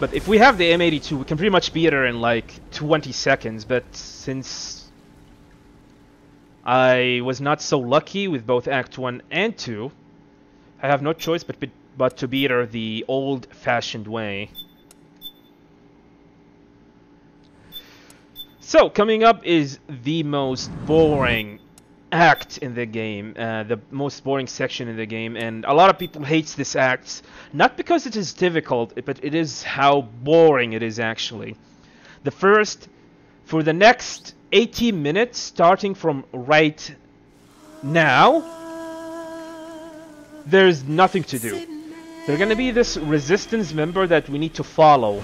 But if we have the M82, we can pretty much beat her in like 20 seconds. But since I was not so lucky with both Act 1 and 2, I have no choice but to beat her the old-fashioned way. So, coming up is the most boring act in the game, the most boring section in the game, and a lot of people hates this act, not because it is difficult, but it is how boring it is actually. For the next 80 minutes, starting from right now, there's nothing to do. There's gonna be this resistance member that we need to follow,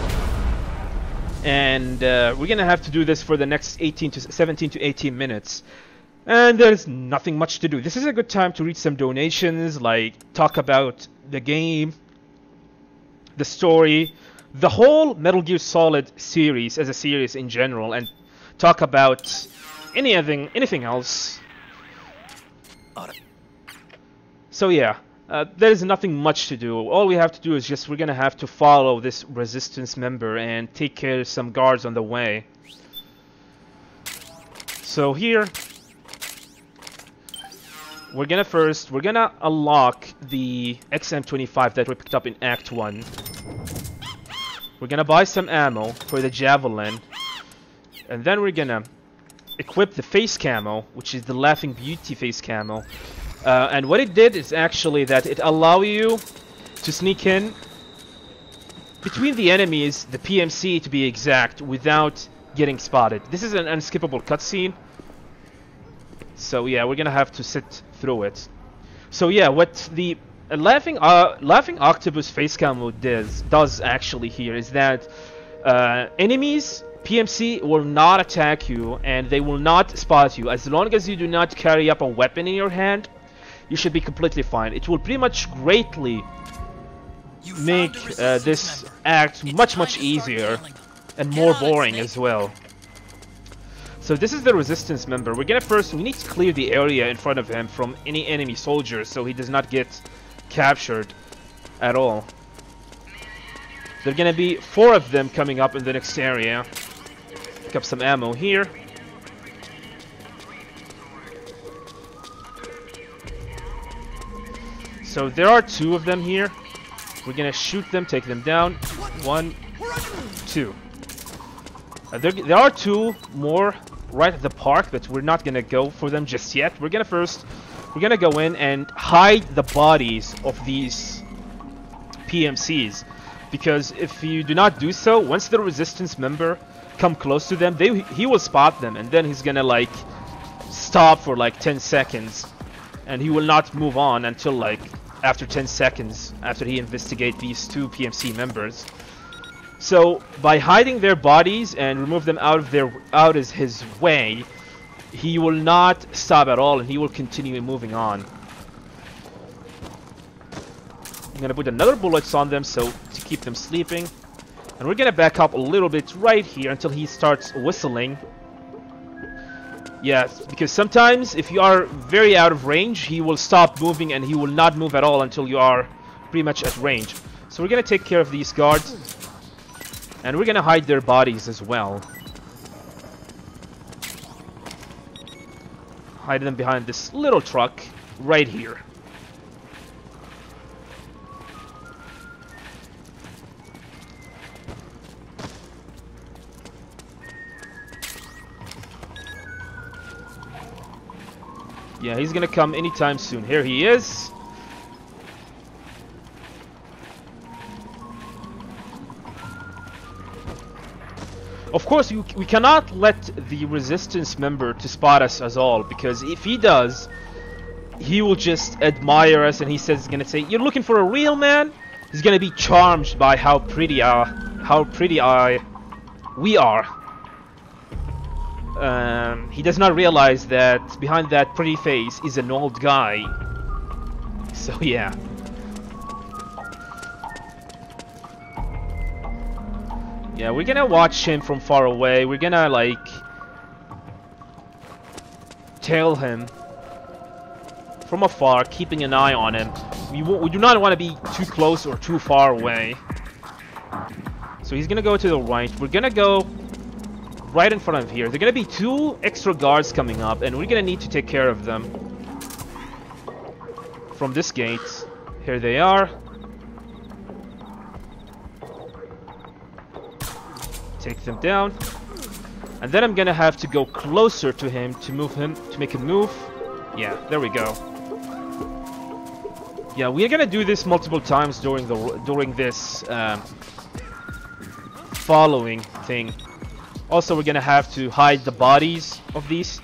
and we're gonna have to do this for the next 17 to 18 minutes. And there's nothing much to do. This is a good time to read some donations, like talk about the game, the story, the whole Metal Gear Solid series as a series in general, and talk about anything else. So yeah, there's nothing much to do. All we have to do is we're gonna have to follow this resistance member and take care of some guards on the way. So here we're gonna unlock the XM25 that we picked up in Act 1. We're gonna buy some ammo for the javelin, and then we're gonna equip the face camo, which is the Laughing Beauty face camo. And what it did is actually that it allow you to sneak in between the enemies, the PMC to be exact, without getting spotted. This is an unskippable cutscene. So yeah, we're gonna have to sit through it. So yeah, what the Laughing Octopus face camo does actually here is that enemies, PMC, will not attack you and they will not spot you. As long as you do not carry up a weapon in your hand, you should be completely fine. It will pretty much greatly make this act much easier and more boring as well. So this is the resistance member. We need to clear the area in front of him from any enemy soldiers so he does not get captured at all. There are gonna be 4 of them coming up in the next area. Pick up some ammo here. So there are 2 of them here. We're gonna shoot them, take them down. 1, 2. There are 2 more right at the park, but we're not gonna go for them just yet. We're gonna go in and hide the bodies of these PMCs, because if you do not do so, once the resistance member come close to them, he will spot them, and then he's gonna like stop for like 10 seconds, and he will not move on until like after 10 seconds after he investigates these 2 PMC members. So by hiding their bodies and remove them out of his way, he will not stop at all and he will continue moving on. I'm gonna put another bullets on them to keep them sleeping, and we're gonna back up a little bit right here until he starts whistling. Yeah, because sometimes if you are very out of range, he will stop moving and he will not move at all until you are pretty much at range. So we're gonna take care of these guards. And we're gonna hide their bodies as well. Hide them behind this little truck right here. Yeah, he's gonna come anytime soon. Here he is. Of course, we cannot let the resistance member to spot us at all, because if he does, he will just admire us, and he's gonna say, "You're looking for a real man?" He's gonna be charmed by how pretty we are. He does not realize that behind that pretty face is an old guy. So yeah. Yeah, we're gonna watch him from far away. We're gonna like tail him from afar, keeping an eye on him. We do not want to be too close or too far away. So he's gonna go to the right. We're gonna go right in front of here. There are gonna be 2 extra guards coming up, and we're gonna need to take care of them from this gate. Here they are. Take them down, and then I'm gonna have to go closer to him to make him move. Yeah, there we go. Yeah, we're gonna do this multiple times during this following thing. Also, we're gonna have to hide the bodies of these.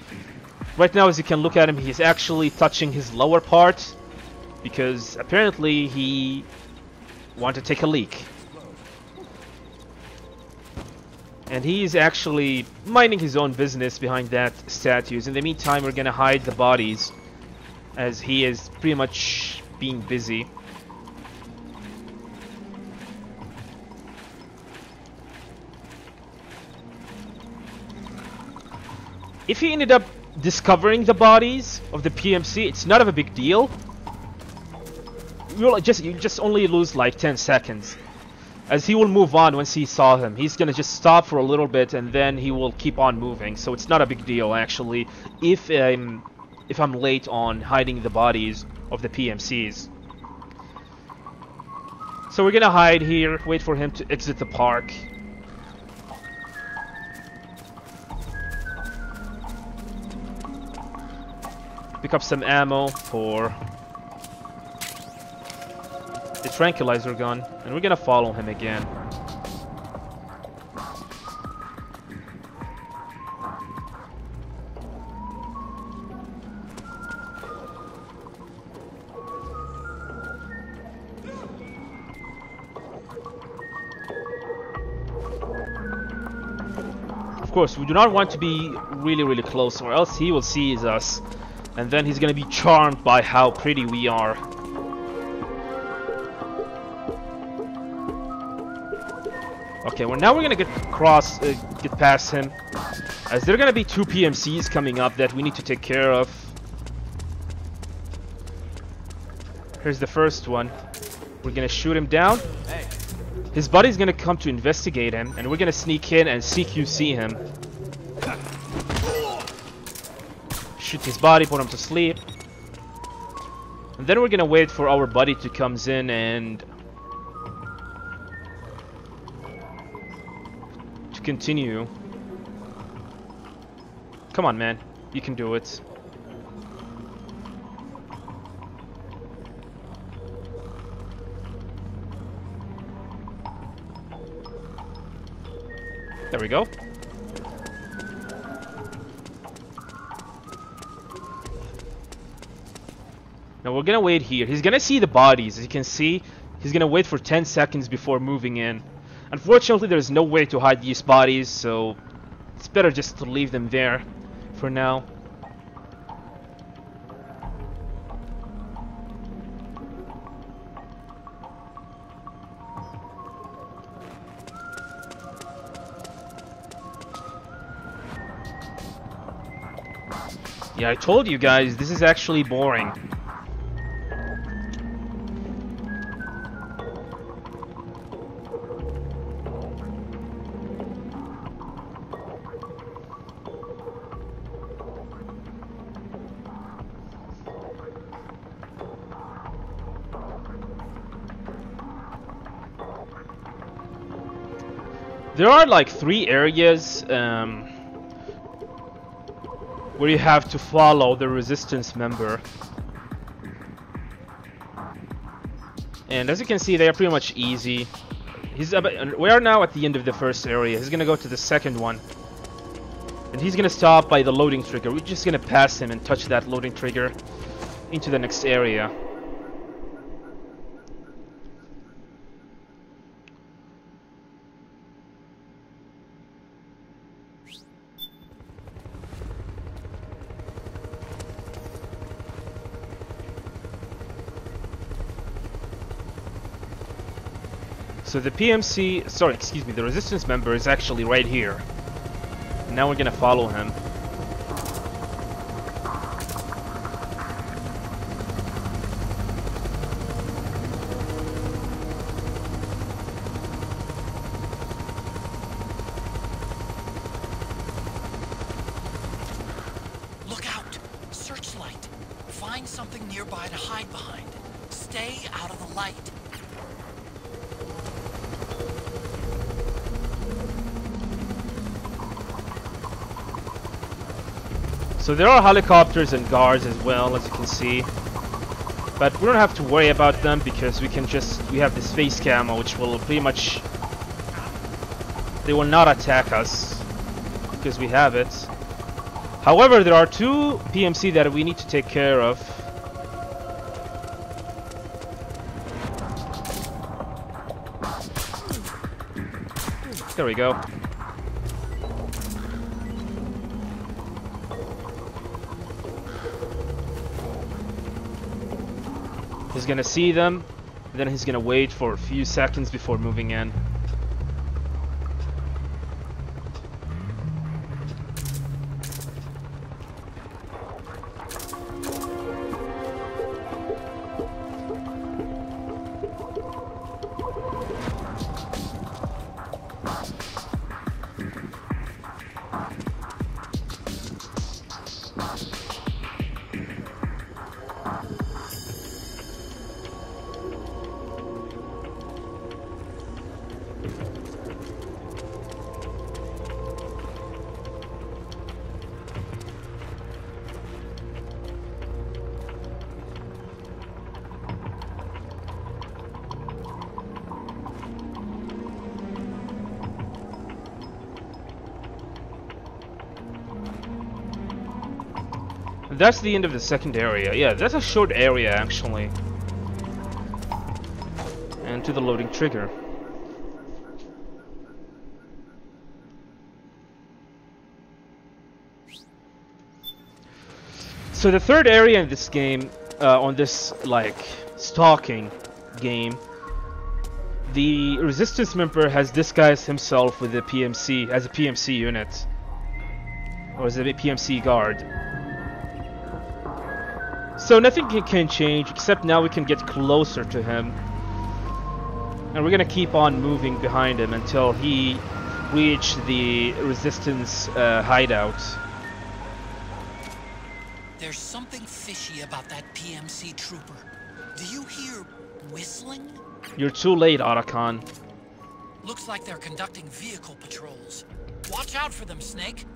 Right now, as you can look at him, he's actually touching his lower part because apparently he wanted to take a leak. And he's actually minding his own business behind that statues. In the meantime, we're gonna hide the bodies as he is pretty much being busy. If he ended up discovering the bodies of the PMC, it's not of a big deal. You just only lose like 10 seconds. As he will move on once he saw him. He's gonna just stop for a little bit and then he will keep on moving. So it's not a big deal actually if if I'm late on hiding the bodies of the PMCs. So we're gonna hide here, wait for him to exit the park. Pick up some ammo for the tranquilizer gun, and we're gonna follow him again. Of course, we do not want to be really close, or else he will see us, and then he's gonna be charmed by how pretty we are. Okay, well now we're gonna get past him, as there are gonna be 2 PMCs coming up that we need to take care of. Here's the first one. We're gonna shoot him down. His buddy's gonna come to investigate him, and we're gonna sneak in and CQC him. Shoot his body, put him to sleep. And then we're gonna wait for our buddy to come in and to continue. Come on, man. You can do it. There we go. Now we're gonna wait here. He's gonna see the bodies. As you can see, he's gonna wait for 10 seconds before moving in. Unfortunately, there's no way to hide these bodies, so it's better just to leave them there for now. Yeah, I told you guys, this is actually boring. There are like 3 areas where you have to follow the resistance member. And as you can see, they are pretty much easy. We are now at the end of the first area. He's gonna go to the second one. And he's gonna stop by the loading trigger. We're just gonna pass him and touch that loading trigger into the next area. So the PMC, sorry, excuse me, the resistance member is actually right here. And now we're gonna follow him. Look out! Searchlight! Find something nearby to hide behind. Stay out of the light. So there are helicopters and guards as well, as you can see. But we don't have to worry about them because we have this face camo, which will pretty much, they will not attack us because we have it. However, there are 2 PMC that we need to take care of. There we go. He's gonna see them, then he's gonna wait for a few seconds before moving in. That's the end of the second area. Yeah, that's a short area actually. And to the loading trigger. So the third area in this game, on this like stalking game, the resistance member has disguised himself with the PMC as a PMC unit, or as a PMC guard. So nothing can change, except now we can get closer to him, and we're gonna keep on moving behind him until he reaches the resistance hideout. There's something fishy about that PMC trooper. Do you hear whistling? You're too late, Arakan. Looks like they're conducting vehicle patrols. Watch out for them, Snake.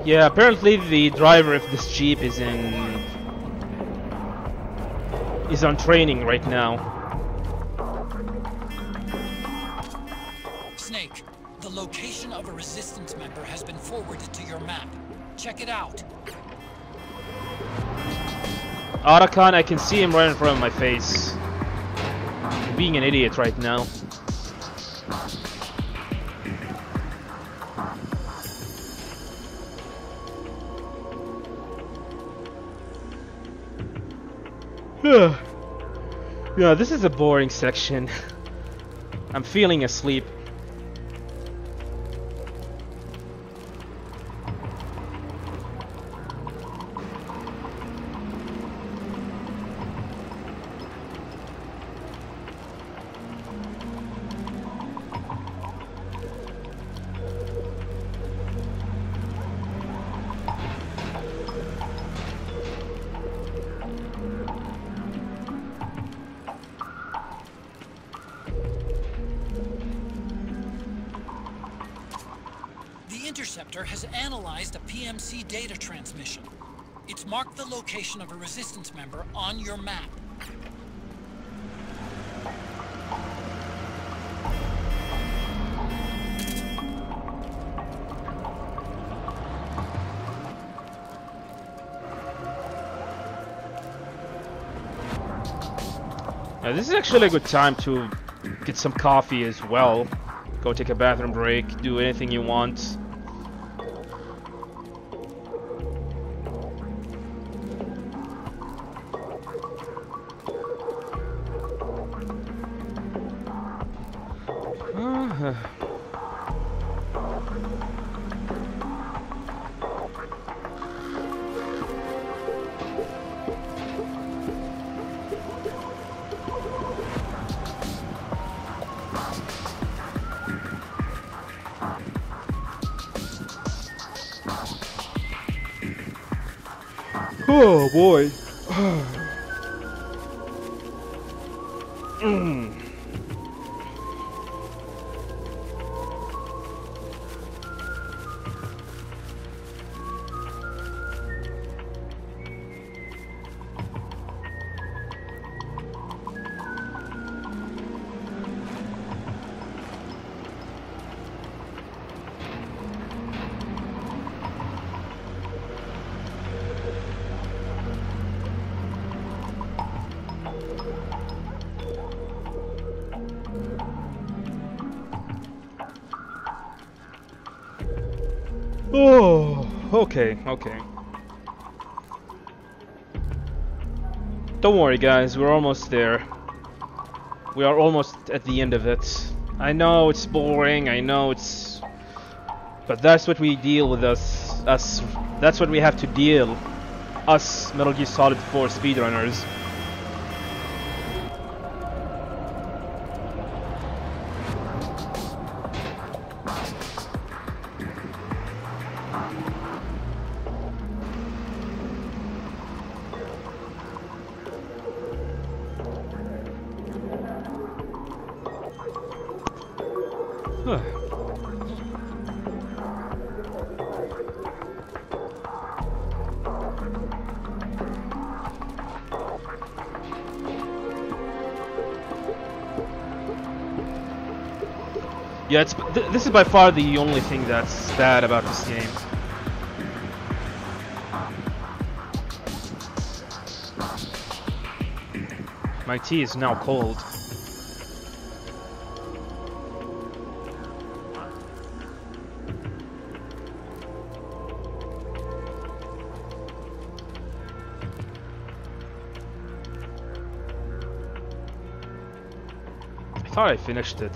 Yeah, apparently the driver of this Jeep is on training right now. Snake, the location of a resistance member has been forwarded to your map. Check it out. Arakan, I can see him right in front of my face. I'm being an idiot right now. Yeah, this is a boring section. I'm feeling asleep. Interceptor has analyzed a PMC data transmission. It's marked the location of a resistance member on your map. Now, this is actually a good time to get some coffee as well. Go take a bathroom break, do anything you want. Oh boy. Oh, okay. Don't worry, guys, we're almost there. We are almost at the end of it. I know it's boring, I know it's... But that's what we deal with us. That's what we have to deal. Us, Metal Gear Solid 4 speedrunners. Yeah, this is by far the only thing that's bad about this game. My tea is now cold. I thought I finished it.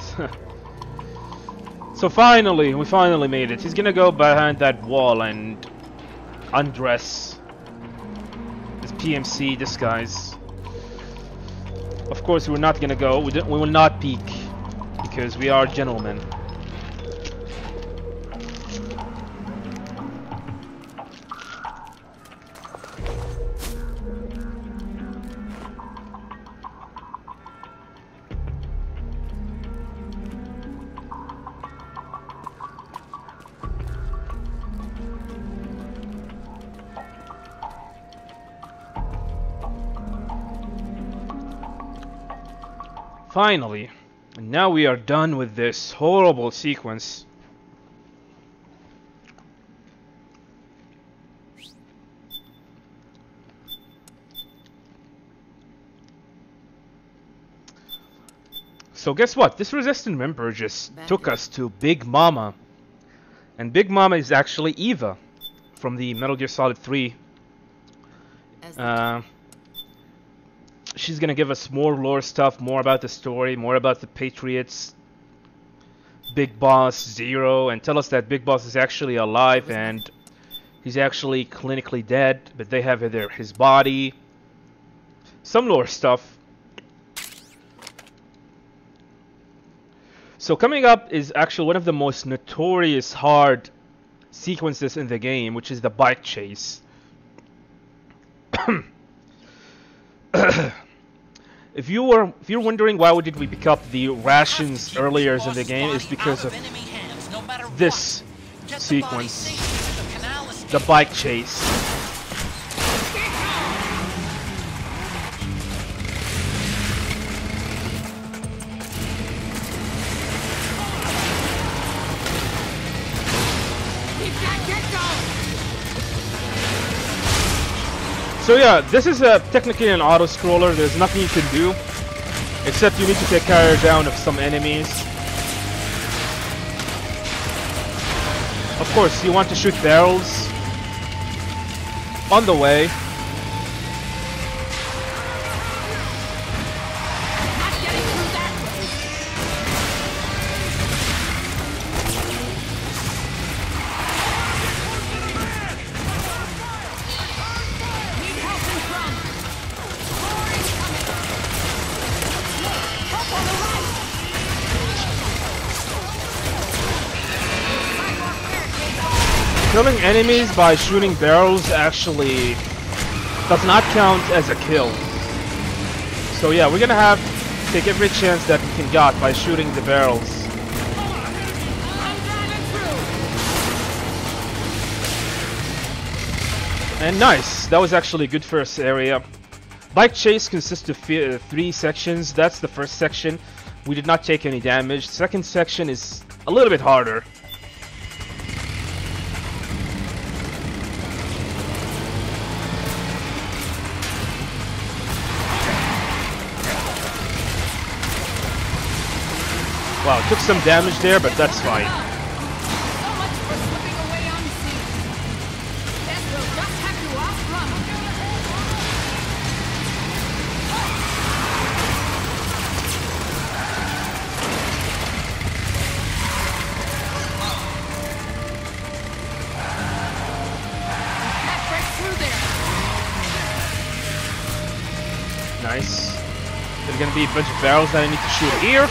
So finally, we finally made it. He's gonna go behind that wall and undress his PMC disguise. Of course, we're not gonna go. We will not peek because we are gentlemen. Finally, and now we are done with this horrible sequence. So guess what? This resistant member just took us to Big Mama. And Big Mama is actually Eva from the Metal Gear Solid 3. She's gonna give us more lore stuff, more about the story, more about the Patriots, Big Boss Zero, and tell us that Big Boss is actually alive and he's actually clinically dead, but they have his body. Some lore stuff. So coming up is actually one of the most notorious hard sequences in the game, which is the bike chase. If you're wondering why did we pick up the rations earlier in the game, it's because of this sequence, the bike chase. So yeah, this is technically an auto-scroller. There's nothing you can do, except you need to take care down of some enemies. Of course, you want to shoot barrels on the way. Killing enemies by shooting barrels actually does not count as a kill. So yeah, we're gonna have to take every chance that we can get by shooting the barrels. And nice, that was actually a good first area. Bike chase consists of 3 sections. That's the first section. We did not take any damage. Second section is a little bit harder. Wow, took some damage there, but that's fine. So much for slipping away unseen. Guess we'll just have to outrun them. We can't break through there. Nice. There's gonna be a bunch of barrels that I need to shoot here.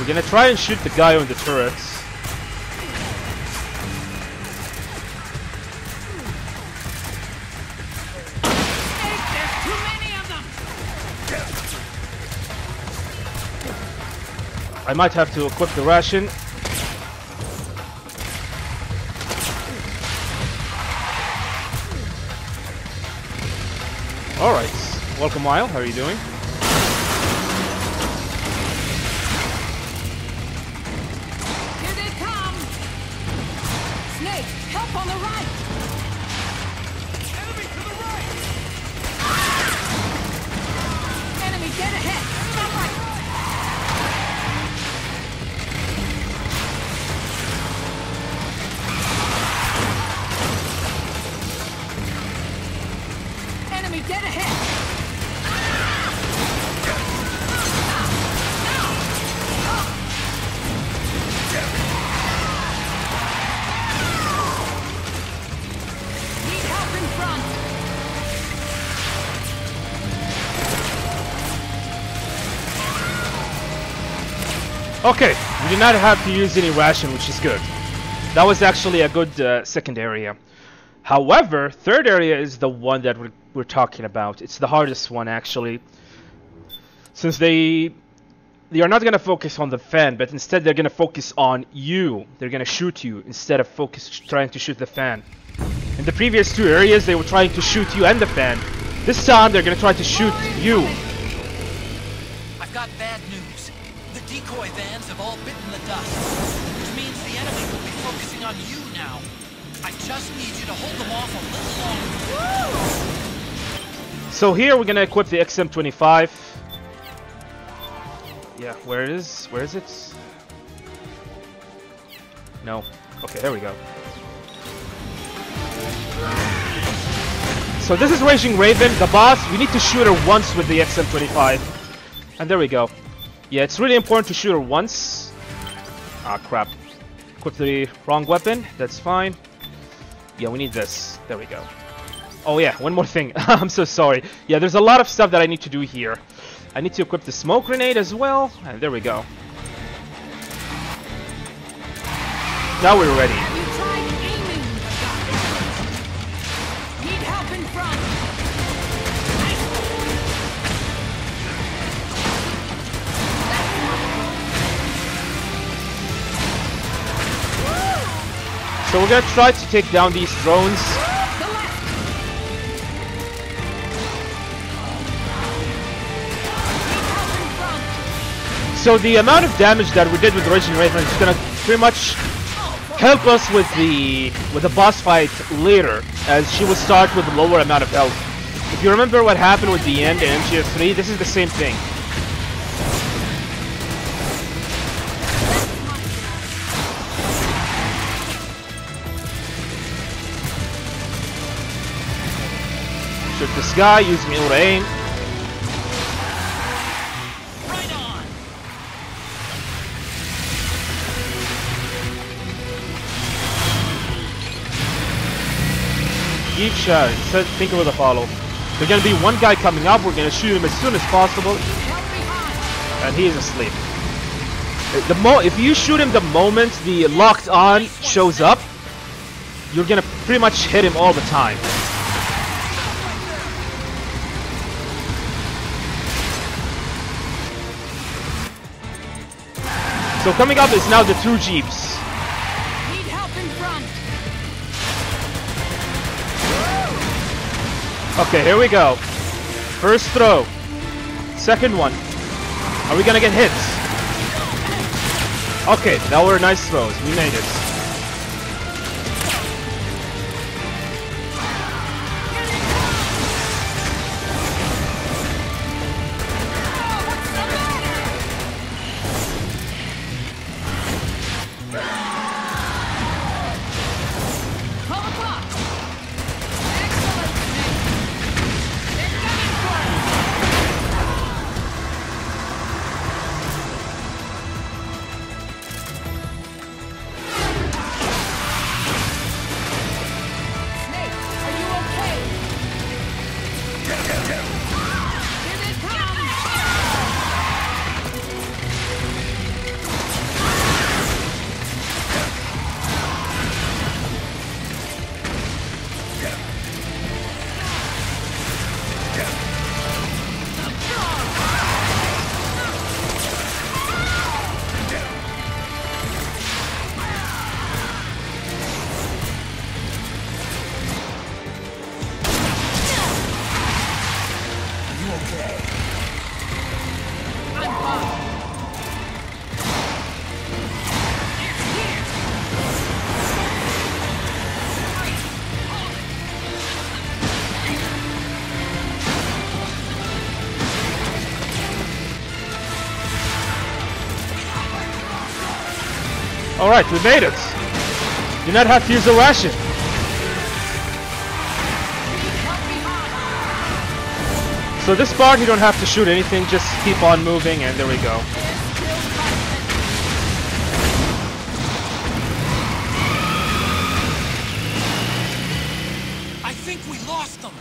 We're gonna try and shoot the guy on the turrets. There's too many of them! I might have to equip the ration. Alright, welcome Lyle, how are you doing? Here they come! Snake, help on the right! Enemy to the right! Enemy dead ahead! Stop right! Enemy dead ahead! Need help in front! Okay, we did not have to use any ration, which is good. That was actually a good second area. However, third area is the one that we're talking about. It's the hardest one, actually. Since they are not going to focus on the fan, but instead they're going to focus on you. They're going to shoot you instead of trying to shoot the fan. In the previous two areas, they were trying to shoot you and the fan. This time, they're going to try to shoot you. I've got bad news. The decoy vans have all bitten the dust, which means the enemy will be focusing on you now. I just need you to hold them off a little longer. So here we're gonna equip the XM25. Yeah, where it is? Where is it? No. Okay, there we go. So this is Raging Raven, the boss. We need to shoot her once with the XM25. And there we go. Yeah, it's really important to shoot her once. Ah, crap. Equip the wrong weapon. That's fine. Yeah, we need this. There we go. Oh yeah, one more thing. I'm so sorry. Yeah, there's a lot of stuff that I need to do here. I need to equip the smoke grenade as well. And there we go. Now we're ready. Have you tried aiming? Need help in front! So we're gonna try to take down these drones. So the amount of damage that we did with Raging Raven is gonna pretty much help us with the boss fight later, as she will start with a lower amount of health. If you remember what happened with the end in MGS3, this is the same thing. Shoot this guy, use melee aim. Right on. Each shot, think with a follow. There's gonna be one guy coming up, we're gonna shoot him as soon as possible. And he is asleep. If you shoot him the moment the locked on shows up, you're gonna pretty much hit him all the time. So coming up is now the two jeeps. Need help in front! Okay, here we go. First throw. Second one. Are we gonna get hits? Okay, that were nice throws. We made it. Alright, we made it. Do not have to use a ration. So this part you don't have to shoot anything, just keep on moving and there we go. I think we lost them.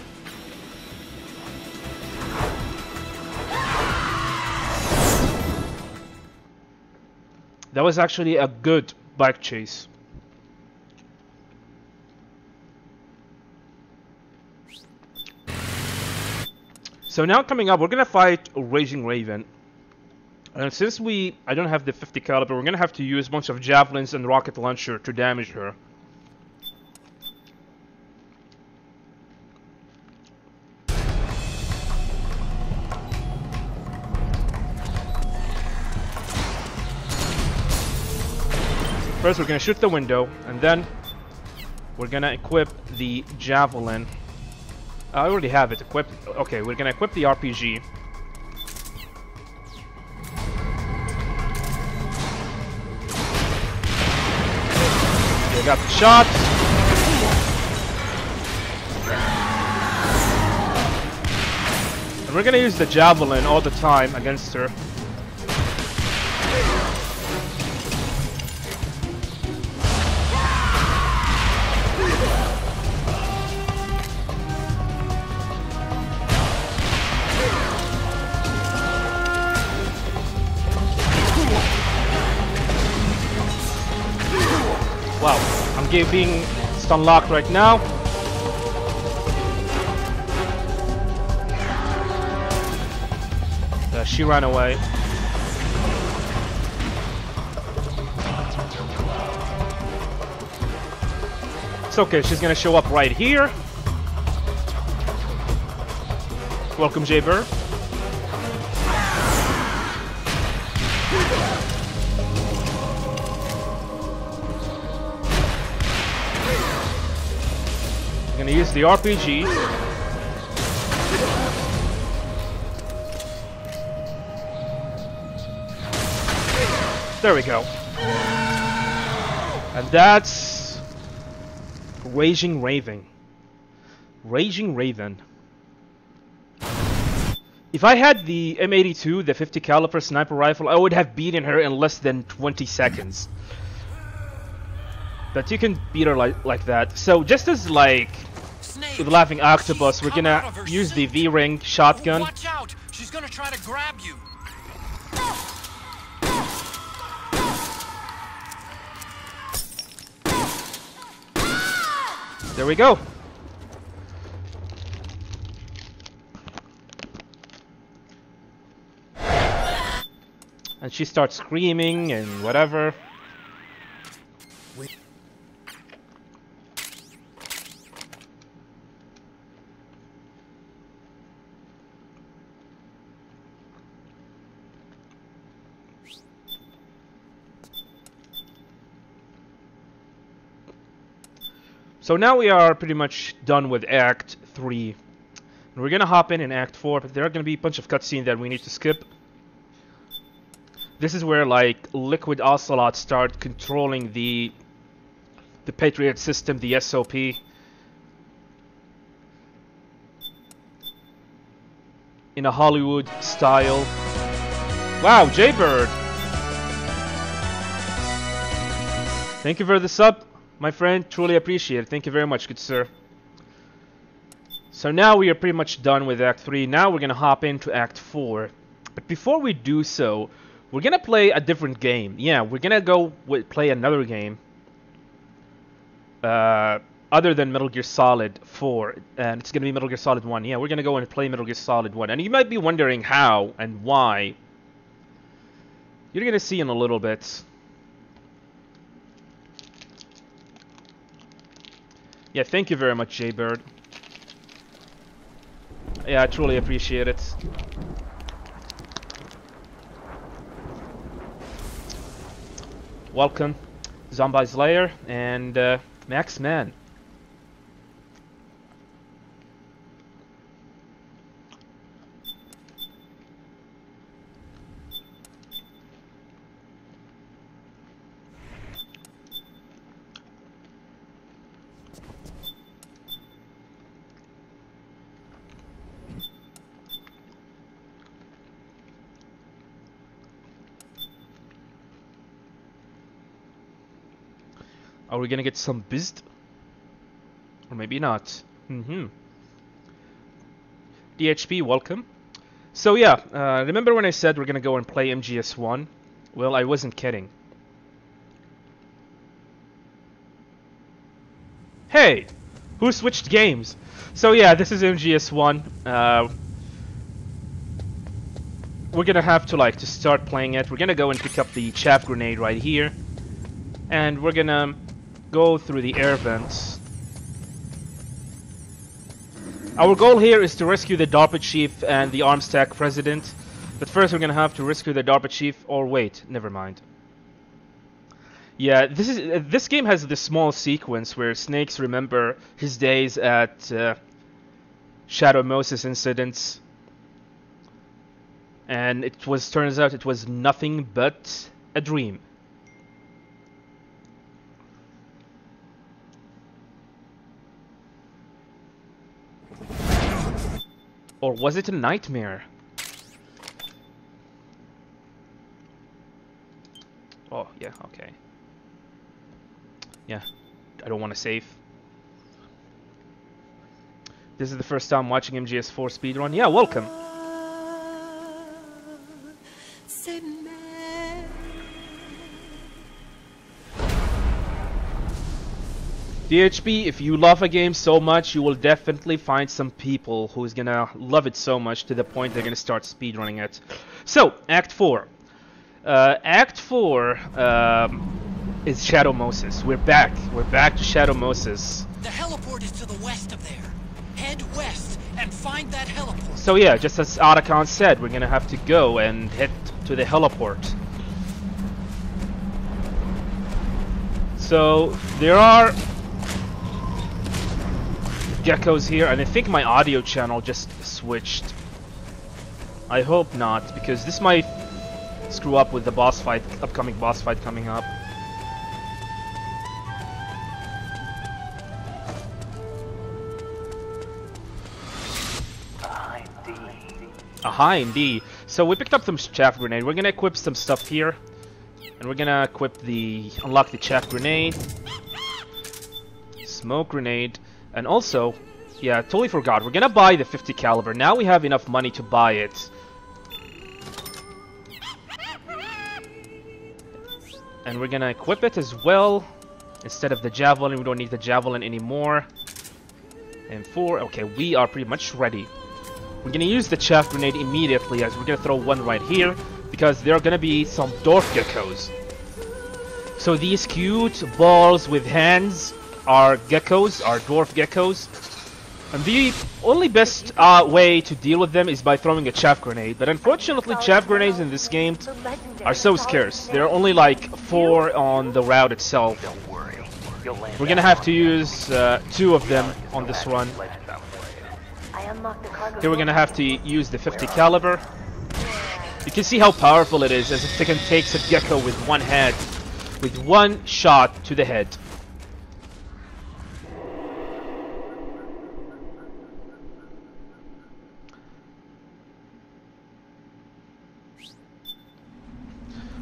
That was actually a good bike chase. So now coming up, we're gonna fight Raging Raven. And since I don't have the 50 caliber, we're gonna have to use a bunch of javelins and rocket launcher to damage her. First we're gonna shoot the window, and then we're gonna equip the javelin. I already have it equipped. Okay, we're gonna equip the RPG. We got the shot. And we're gonna use the javelin all the time against her. Wow, I'm being stun locked right now. She ran away. It's okay, she's gonna show up right here. Welcome, Jaybird. Gonna use the RPG. There we go. And that's Raging Raven. Raging Raven. If I had the M82, the 50 caliber sniper rifle, I would have beaten her in less than 20 seconds. But you can beat her like that. So just as like with Laughing Octopus, we're gonna use the V-Ring shotgun. Watch out! She's gonna try to grab you. There we go. And she starts screaming and whatever. So now we are pretty much done with Act 3. And we're gonna hop in Act 4, but there are gonna be a bunch of cutscenes that we need to skip. This is where like Liquid Ocelot start controlling the Patriot system, the SOP. In a Hollywood style. Wow, Jaybird! Thank you for the sub, my friend. Truly appreciate it. Thank you very much, good sir. So now we are pretty much done with Act 3. Now we're gonna hop into Act 4. But before we do so, we're gonna play a different game. Yeah, we're gonna go play another game. Other than Metal Gear Solid 4. And it's gonna be Metal Gear Solid 1. Yeah, we're gonna go and play Metal Gear Solid 1. And you might be wondering how and why. You're gonna see in a little bit. Yeah, thank you very much, Jaybird. Yeah, I truly appreciate it. welcome. Zombie Slayer and Max Man. Are we gonna get some bizzed? Or maybe not. DHP, welcome. So yeah, remember when I said we're gonna go and play MGS1? Well, I wasn't kidding. Hey! Who switched games? So yeah, this is MGS1. We're gonna have to start playing it. We're gonna go and pick up the chaff grenade right here. And we're gonna go through the air vents. Our goal here is to rescue the DARPA chief and the arms stack president. But first we're gonna have to rescue the DARPA chief, or wait, never mind. Yeah, this game has this small sequence where Snakes remember his days at Shadow Moses incidents. And turns out it was nothing but a dream. Or was it a nightmare? Oh, yeah, okay. Yeah, I don't want to save. This is the first time watching MGS4 speedrun. Yeah, welcome. DHP, if you love a game so much, you will definitely find some people who's gonna love it so much to the point they're gonna start speedrunning it. So, Act 4. Act 4 is Shadow Moses. We're back. We're back to Shadow Moses. The heliport is to the west of there. Head west and find that heliport. So yeah, just as Arakan said, we're gonna have to go and head to the heliport. So, there are geckos here, and I think my audio channel just switched. I hope not, because this might screw up with the boss fight, upcoming boss fight coming up. Aha, indeed. So we picked up some chaff grenade. We're gonna equip some stuff here, and we're gonna unlock the chaff grenade, smoke grenade. And also, yeah, totally forgot, we're gonna buy the 50 caliber. Now we have enough money to buy it. And we're gonna equip it as well. Instead of the javelin, we don't need the javelin anymore. And 4, okay, we are pretty much ready. We're gonna use the chaff grenade immediately, as we're gonna throw one right here, because there are gonna be some dwarf geckos. So these cute balls with hands are geckos, are dwarf geckos, and the only best way to deal with them is by throwing a chaff grenade. But unfortunately, chaff grenades in this game are so scarce. There are only like 4 on the route itself. We're gonna have to use 2 of them on this run. Here we're gonna have to use the 50 caliber. You can see how powerful it is, as it can take a gecko with one head, with one shot to the head.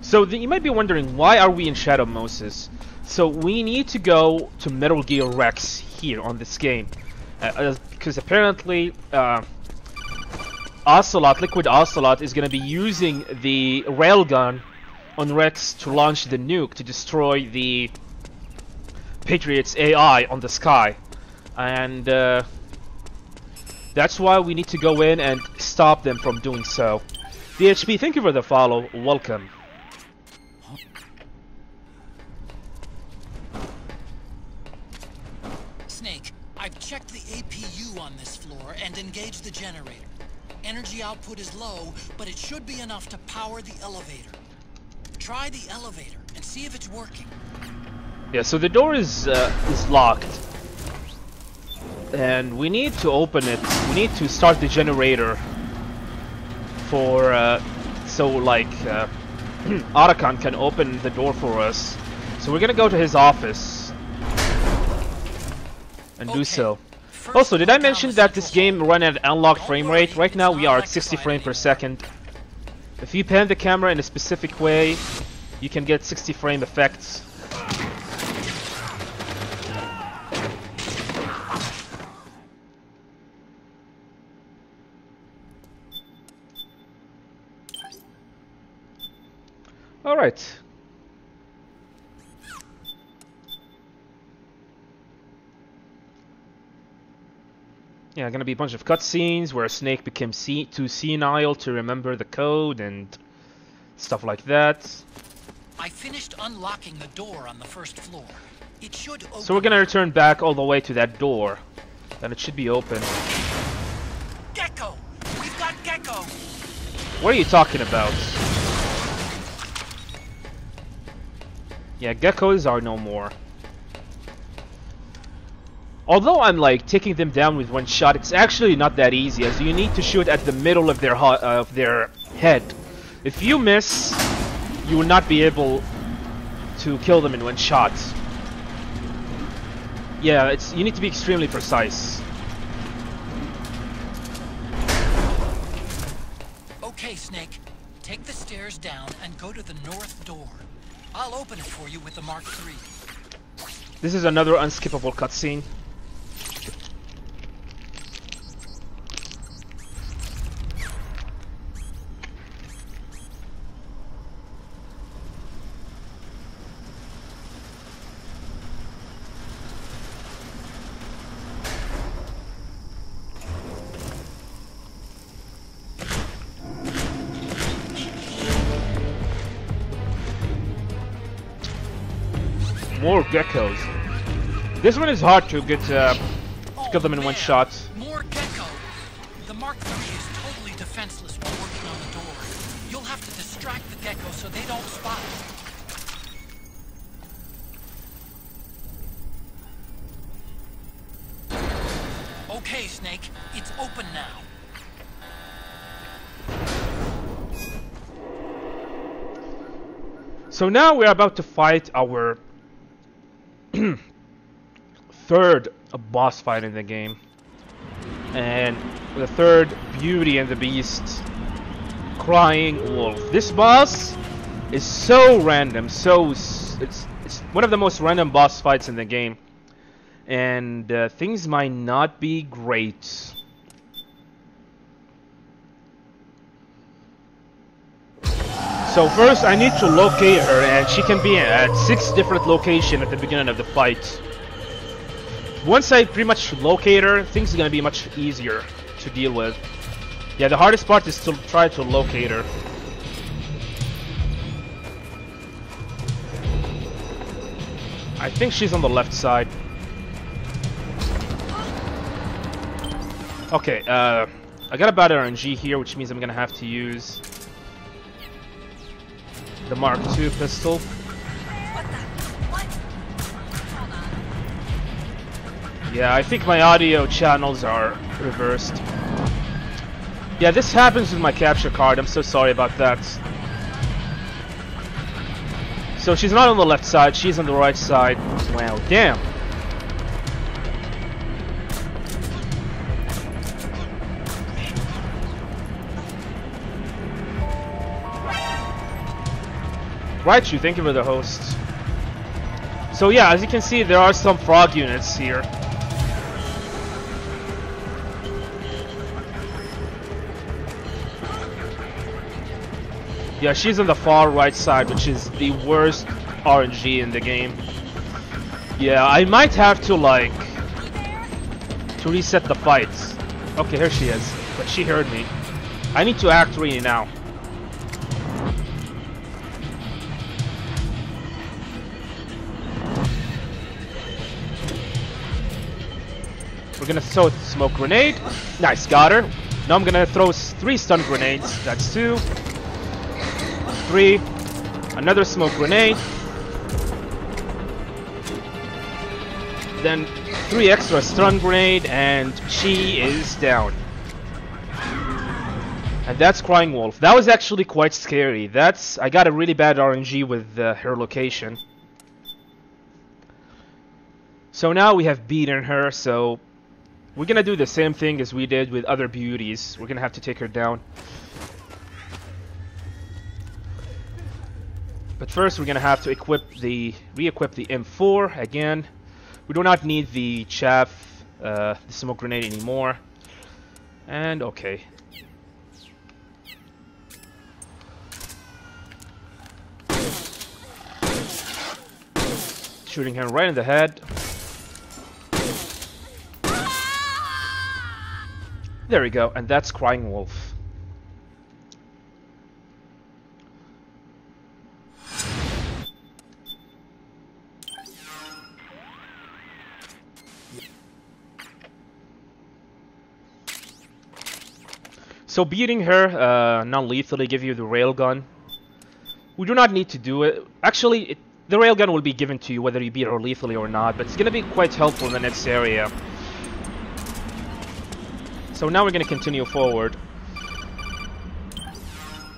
So you might be wondering, why are we in Shadow Moses? So we need to go to Metal Gear Rex here on this game, because apparently Ocelot, Liquid Ocelot, is going to be using the railgun on Rex to launch the nuke to destroy the Patriot's AI on the sky, and that's why we need to go in and stop them from doing so. DHP, thank you for the follow. Welcome. Snake, I've checked the APU on this floor and engaged the generator. Energy output is low, but it should be enough to power the elevator. Try the elevator and see if it's working. Yeah, so the door is locked. And we need to open it. We need to start the generator for so like Arakan can open the door for us. So we're gonna go to his office and do so. Also, did I mention that this game run at unlocked frame rate? Right now we are at 60 frames per second. If you pan the camera in a specific way, you can get 60 frame effects. Alright. Yeah, gonna be a bunch of cutscenes where Snake becomes too senile to remember the code and stuff like that. I finished unlocking the door on the first floor. It should open. So we're gonna return back all the way to that door. Then it should be open. Gecko! We've got Gecko! What are you talking about? Yeah, geckos are no more. Although I'm like taking them down with one shot, it's actually not that easy, as you need to shoot at the middle of their head. If you miss, you will not be able to kill them in one shot. Yeah, you need to be extremely precise. Okay, Snake. Take the stairs down and go to the north door. I'll open it for you with the Mark III. This is another unskippable cutscene. More geckos. This one is hard to get to kill them in one shot. More Gecko! The Mark III is totally defenseless while working on the door. You'll have to distract the Gecko so they don't spot it. Okay, Snake. It's open now. So now we're about to fight our third boss fight in the game, and the third Beauty and the Beast, Crying Wolf. This boss is so random, it's one of the most random boss fights in the game, and things might not be great. So first I need to locate her, and she can be at 6 different locations at the beginning of the fight. Once I pretty much locate her, things are gonna be much easier to deal with. Yeah, the hardest part is to try to locate her. I think she's on the left side. Okay, I got a bad RNG here, which means I'm gonna have to use the Mark II pistol. Yeah, I think my audio channels are reversed. Yeah, this happens with my capture card. I'm so sorry about that. So she's not on the left side, she's on the right side. Wow, damn. Raichu, thank you for the host. So yeah, as you can see, there are some frog units here. Yeah, she's on the far right side, which is the worst RNG in the game. Yeah, I might have to like to reset the fights. Okay, here she is, but she heard me. I need to act really now. We're gonna throw a smoke grenade. Nice, got her. Now I'm gonna throw 3 stun grenades. That's 2, 3, Another smoke grenade. Then 3 extra stun grenade, and she is down. And that's Crying Wolf. That was actually quite scary. I got a really bad RNG with her location. So now we have beaten her, so we're gonna do the same thing as we did with other beauties. We're gonna have to take her down. But first we're gonna have to re-equip the M4 again. We do not need the chaff, the smoke grenade anymore. And okay. Shooting him right in the head. There we go, and that's Crying Wolf. So beating her non-lethally give you the railgun. We do not need to do it. Actually, the railgun will be given to you whether you beat her lethally or not, but it's gonna be quite helpful in the next area. So now we're gonna continue forward.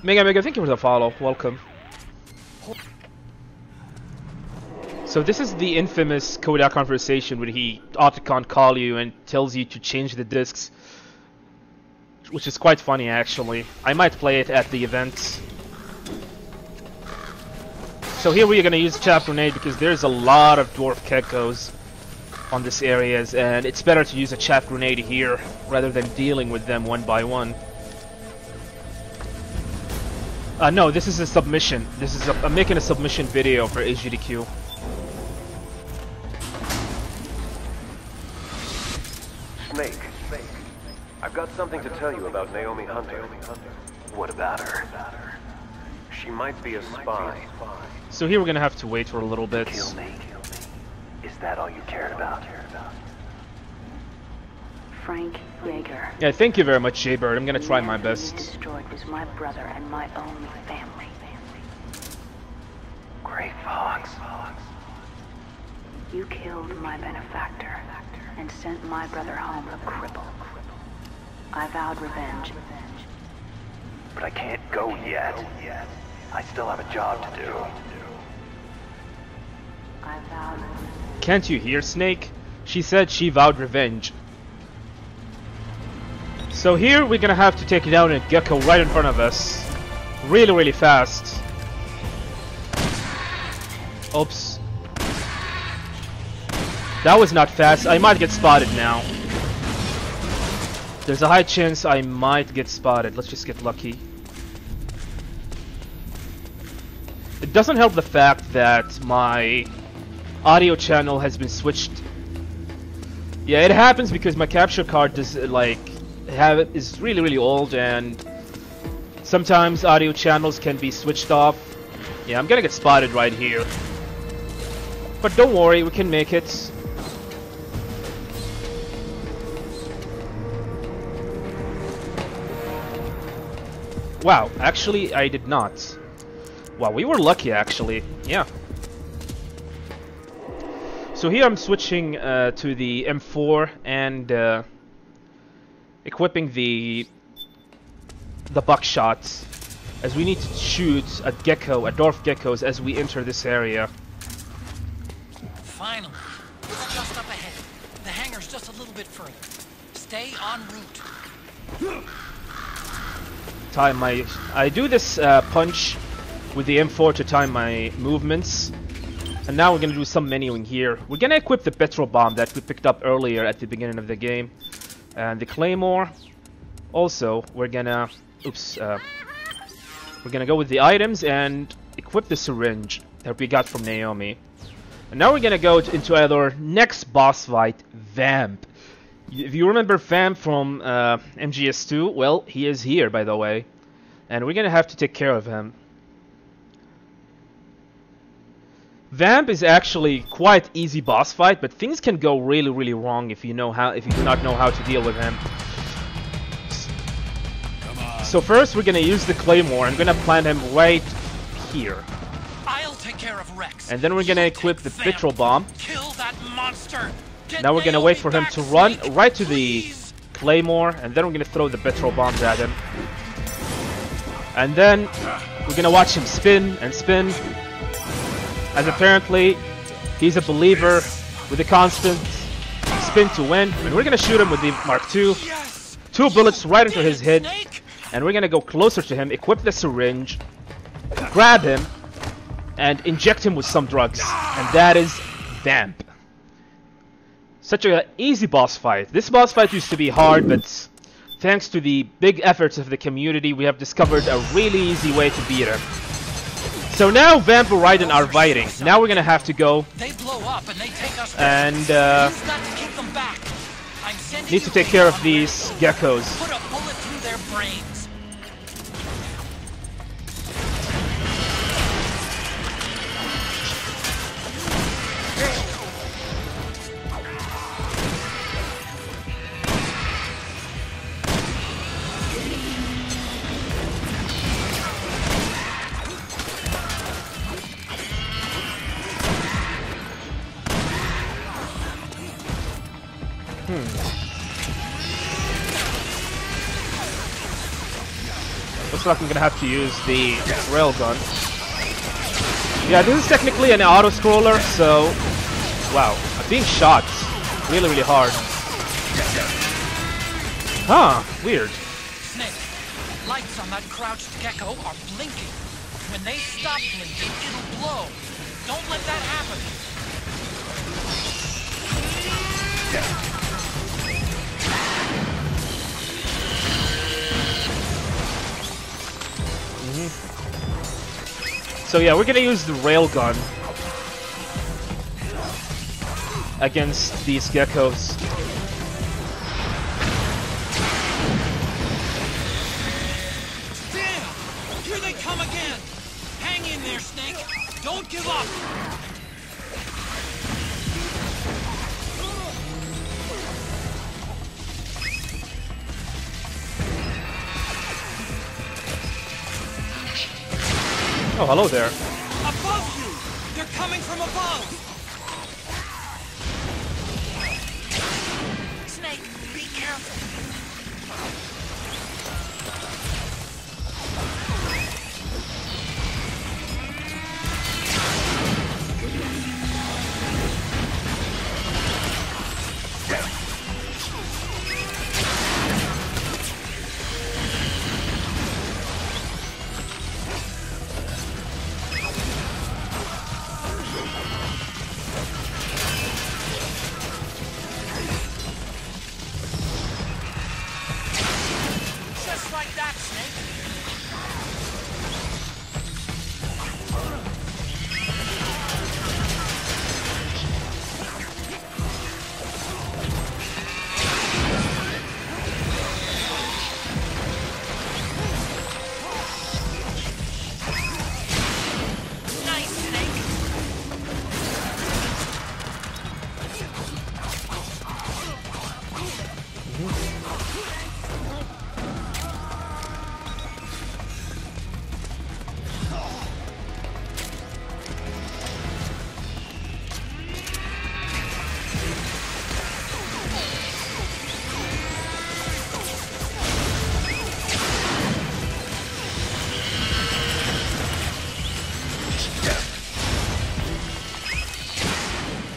Mega, thank you for the follow. Welcome. So this is the infamous Kodak conversation where he Otacon call you and tells you to change the discs, which is quite funny actually. I might play it at the event. So here we're gonna use chaff grenade because there's a lot of dwarf geckos on this areas, and it's better to use a chaff grenade here rather than dealing with them one by one. No, this is a submission. I'm making a submission video for HGDQ. Snake, I've got something to tell you about Naomi Hunter. What about her? She might be a spy. So here we're gonna have to wait for a little bit. Kill me. Is that all you cared about? Frank Yeager. Yeah, thank you very much, Jaybird. I'm gonna try my best. Destroyed was my brother and my only family. Gray Fox. You killed my benefactor and sent my brother home a cripple. I vowed revenge. But I can't go yet. I still have a job to do. I vowed. Can't you hear, Snake? She said she vowed revenge. So here we're gonna have to take down a gecko right in front of us. Really, really fast. Oops. That was not fast. I might get spotted now. There's a high chance I might get spotted. Let's just get lucky. It doesn't help the fact that my audio channel has been switched. Yeah, it happens because my capture card does is really, really old, and sometimes audio channels can be switched off. Yeah, I'm gonna get spotted right here. But don't worry, we can make it. Wow, actually I did not. Wow, we were lucky actually. Yeah. So here I'm switching to the M4 and equipping the buckshot, as we need to shoot a dwarf geckos as we enter this area. Finally, we're just up ahead. The hangar's just a little bit further. Stay en route. I do this punch with the M4 to time my movements. And now we're gonna do some menuing here. We're gonna equip the Petrol Bomb that we picked up earlier at the beginning of the game. And the Claymore. Also, we're gonna go with the items and equip the syringe that we got from Naomi. And now we're gonna go into our next boss fight, Vamp. If you remember Vamp from MGS2, well, he is here, by the way. And we're gonna have to take care of him. Vamp is actually quite easy boss fight, but things can go really, really wrong if you do not know how to deal with him. So first we're gonna use the Claymore. I'm gonna plant him right here. care of Rex. And then we're gonna equip the Petrol Bomb. Kill that monster. Get Now we're gonna Naomi wait for him back, to run Snake, right to the please. Claymore, and then we're gonna throw the Petrol Bombs at him. And then we're gonna watch him spin and spin, as apparently he's a believer with a constant spin to win. And we're gonna shoot him with the Mark II. Yes. 2 bullets right into his head, Snake. and we're gonna go closer to him, equip the syringe, grab him, and inject him with some drugs. And that is Vamp. Such an easy boss fight. This boss fight used to be hard, but thanks to the big efforts of the community, we have discovered a really easy way to beat him. So now Vamp and Raiden are fighting. Now we're gonna have to go They blow up and they take us. and You've got to keep them back. I'm sending need to you take care of on these Red. geckos. Put a bullet through their brains. Looks like I'm gonna have to use the railgun. Yeah, this is technically an auto-scroller, so... Wow, I'm being shot really, really hard. Huh, weird. Snake, lights on that crouched gecko are blinking. When they stop blinking, it'll blow. Don't let that happen. So yeah, we're gonna use the railgun against these geckos. Damn! Here they come again! Hang in there, Snake! Don't give up! Oh, hello there. Above you! They're coming from above! Snake, be careful! Just like that, Snake! Nice, Snake!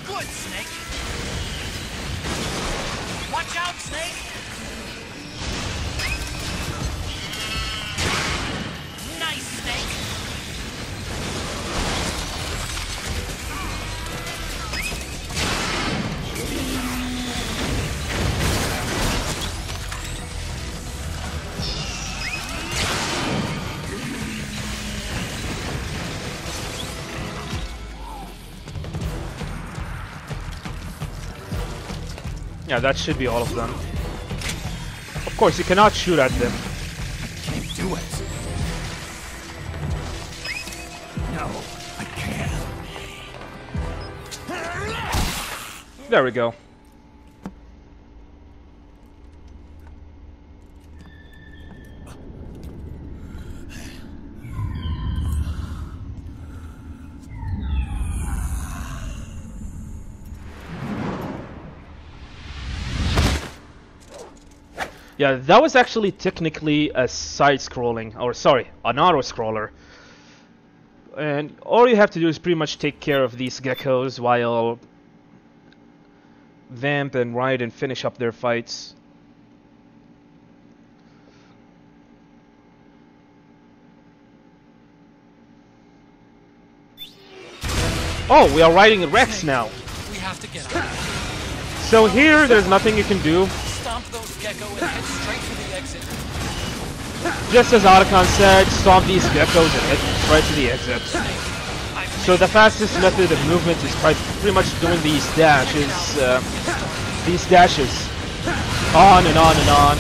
Good, Snake! Watch out, Snake! Nice, Snake! Yeah, that should be all of them. Of course, you cannot shoot at them. Can't do it. No, I can't. There we go. Yeah, that was actually technically a side-scrolling, or sorry, an auto-scroller. And all you have to do is pretty much take care of these geckos while Vamp and Raiden finish up their fights. Oh, we are riding Rex now. We have to get out. So here, there's nothing you can do. Stomp those gecko and head straight for the exit. Just as Otacon said, stomp these geckos and head right to the exit. So the fastest method of movement is pretty much doing these dashes. On and on and on.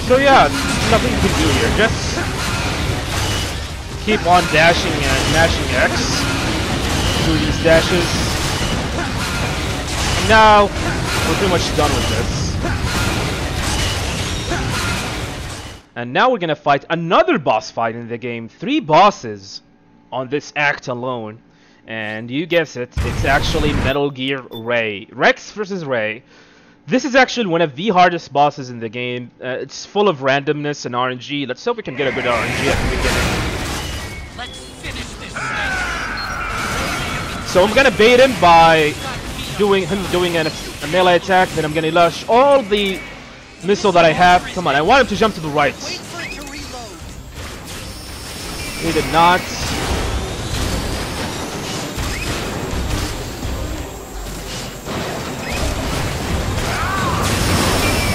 So yeah, nothing you can do here. Just keep on dashing and mashing X through these dashes. And now we're pretty much done with this. And now we're gonna fight another boss fight in the game. 3 bosses on this act alone. And you guess it, it's actually Metal Gear Ray. Rex versus Ray. This is actually one of the hardest bosses in the game. It's full of randomness and RNG. Let's hope we can get a good RNG at the beginning. Let's finish this. So I'm gonna bait him by doing a melee attack. Then I'm gonna launch all the missile that I have. Come on, I want him to jump to the right. Wait for it to reload. He did not.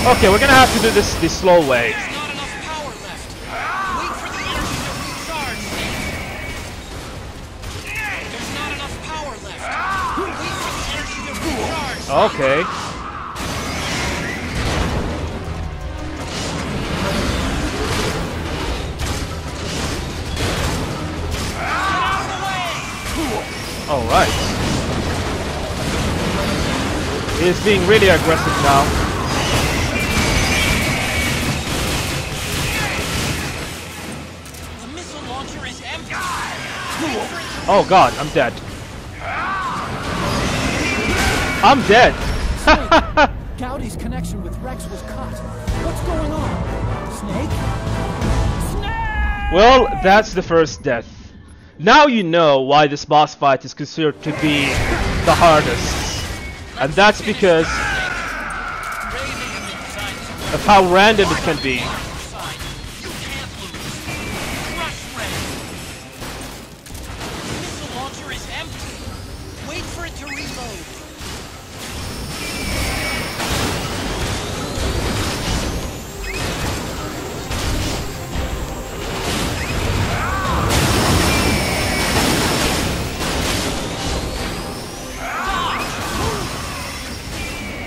Okay, we're gonna have to do this the slow way. There's not enough power left. Wait for the energy to recharge. There's not enough power left. Wait for the energy to recharge. Okay. All right. He's being really aggressive now. Oh god, I'm dead. I'm dead. Gowdy's connection with Rex was cut. What's going on? Snake? Snake! Well, that's the first death. Now you know why this boss fight is considered to be the hardest. And that's because of how random it can be.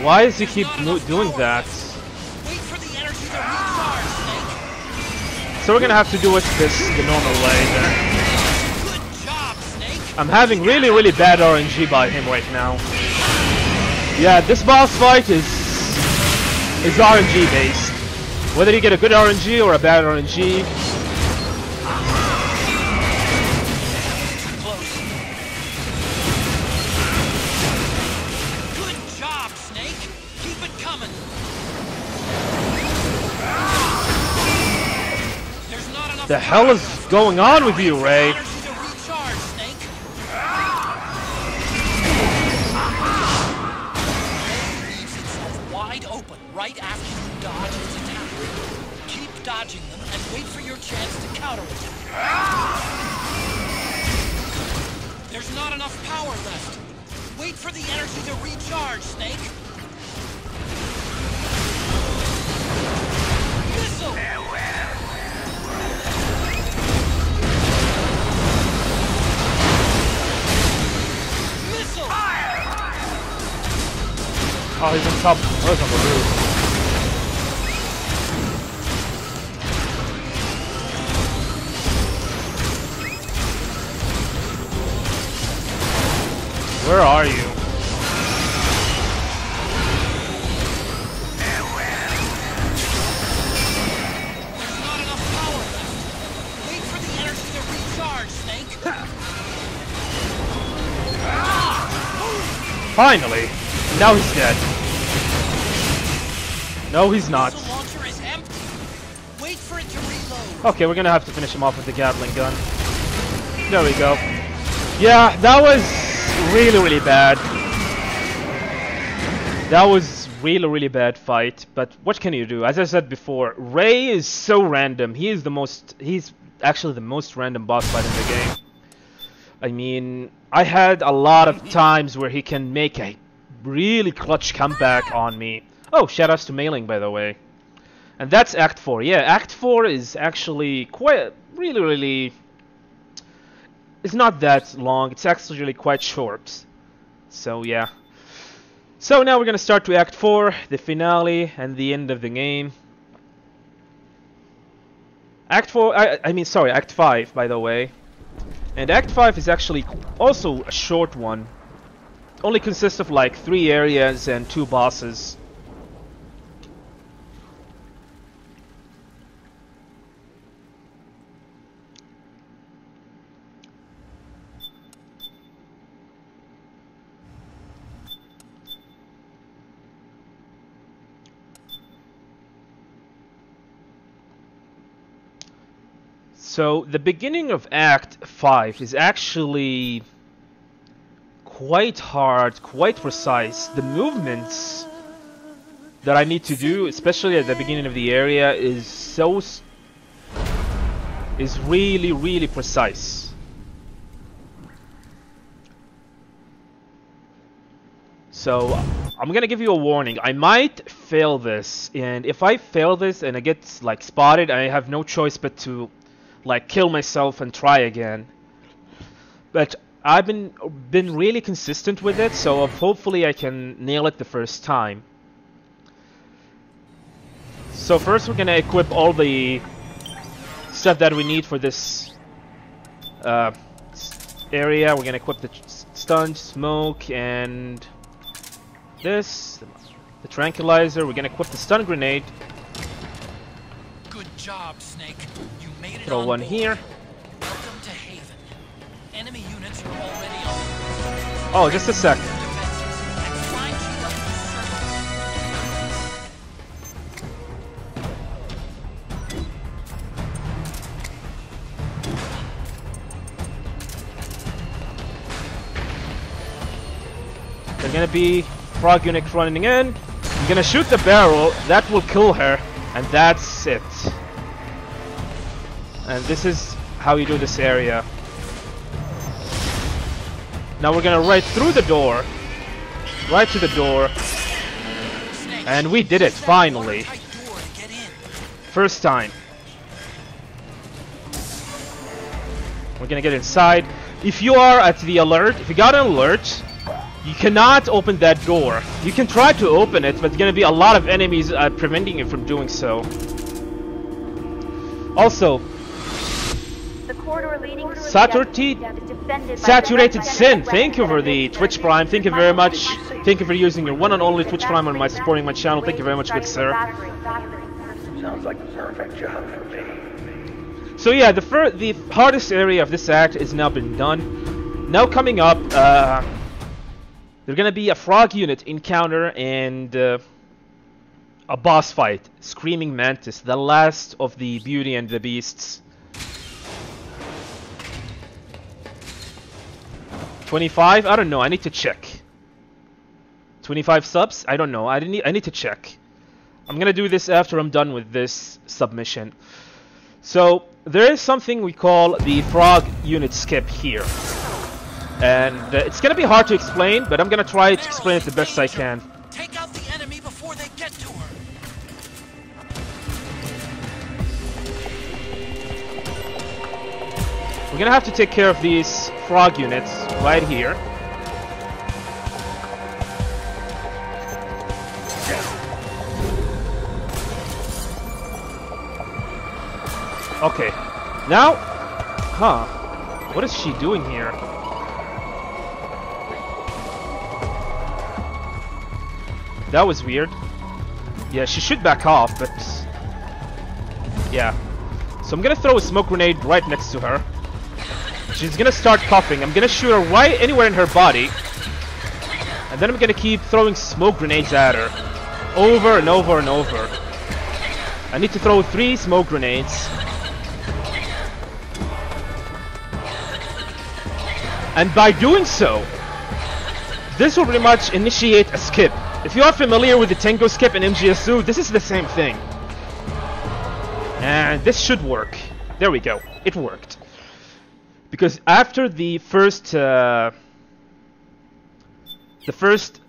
Why does he keep doing that? Wait for the energy to recharge, Snake. So we're gonna have to do it the normal way then. Good job, Snake. I'm having really bad RNG by him right now. Yeah, this boss fight is RNG based. Whether you get a good RNG or a bad RNG. The hell is going on with you, Ray? Keep dodging them and wait for your chance to counterattack. There's not enough power left. Wait for the energy to recharge, Snake. Missile! Missile! Oh, he's on top. Oh, he's on the roof. Where are you? There's not enough power left. Wait for the energy to recharge, Snake. Finally! Now he's dead. No, he's not. The launcher is empty. Wait for it to reload. Okay, we're gonna have to finish him off with the Gatling gun. There we go. Yeah, that was really bad. That was really bad fight, but what can you do? As I said before, Ray is so random. He's actually the most random boss fight in the game. I mean, I had a lot of times where he can make a really clutch comeback on me. Oh, shoutouts to Mailing, by the way. And that's Act 4. Yeah, Act 4 is actually quite, really... It's not that long. It's actually quite short. So, yeah. So now we're gonna start to Act 4, the finale, and the end of the game. Act 4, Act 5, by the way. And Act 5 is actually also a short one. Only consists of like 3 areas and 2 bosses. So the beginning of Act 5 is actually quite hard, quite precise. The movements that I need to do, especially at the beginning of the area, is really precise. So I'm gonna give you a warning. I might fail this, and if I fail this and I get like spotted, I have no choice but to like kill myself and try again. But I've been really consistent with it, so hopefully I can nail it the first time. So first we're gonna equip all the stuff that we need for this area. We're gonna equip the stun, smoke, and this, the tranquilizer. We're gonna equip the stun grenade. Good job, Snake. You made it. Throw one here. Welcome to Haven. Enemy units are already on. Oh, just a sec. They're gonna be frog unit running in. I'm gonna shoot the barrel. That will kill her, and that's it. And this is how you do this area. Now we're gonna right through the door. Right to the door. And we did it, finally. First time. We're gonna get inside. If you are at the alert, if you got an alert, you cannot open that door. You can try to open it, but there's gonna be a lot of enemies preventing you from doing so. Also, Saturated Sin, thank you for the Twitch Prime. Thank you very much. Thank you for using your one and only Twitch Prime on supporting my channel. Thank you very much, good sir. Sounds like the perfect job for me. So yeah, the hardest area of this act has now been done. Now coming up, there's gonna be a frog unit encounter and a boss fight. Screaming Mantis, the last of the Beauty and the Beasts. 25? I don't know. I need to check. 25 subs? I don't know. I need to check. I'm gonna do this after I'm done with this submission. So there is something we call the frog unit skip here, and it's gonna be hard to explain, but I'm gonna try to explain it the best I can. Take out the enemy before they get to her. We're gonna have to take care of these frog units right here. Okay, now, what is she doing here? That was weird. Yeah, she should back off, but yeah. So I'm gonna throw a smoke grenade right next to her. She's gonna start coughing. I'm gonna shoot her right anywhere in her body, and then I'm gonna keep throwing smoke grenades at her, over and over and over. I need to throw 3 smoke grenades. And by doing so, this will pretty much initiate a skip. If you are familiar with the Tango skip in MGS2, this is the same thing. And this should work. There we go. It worked. Because after the first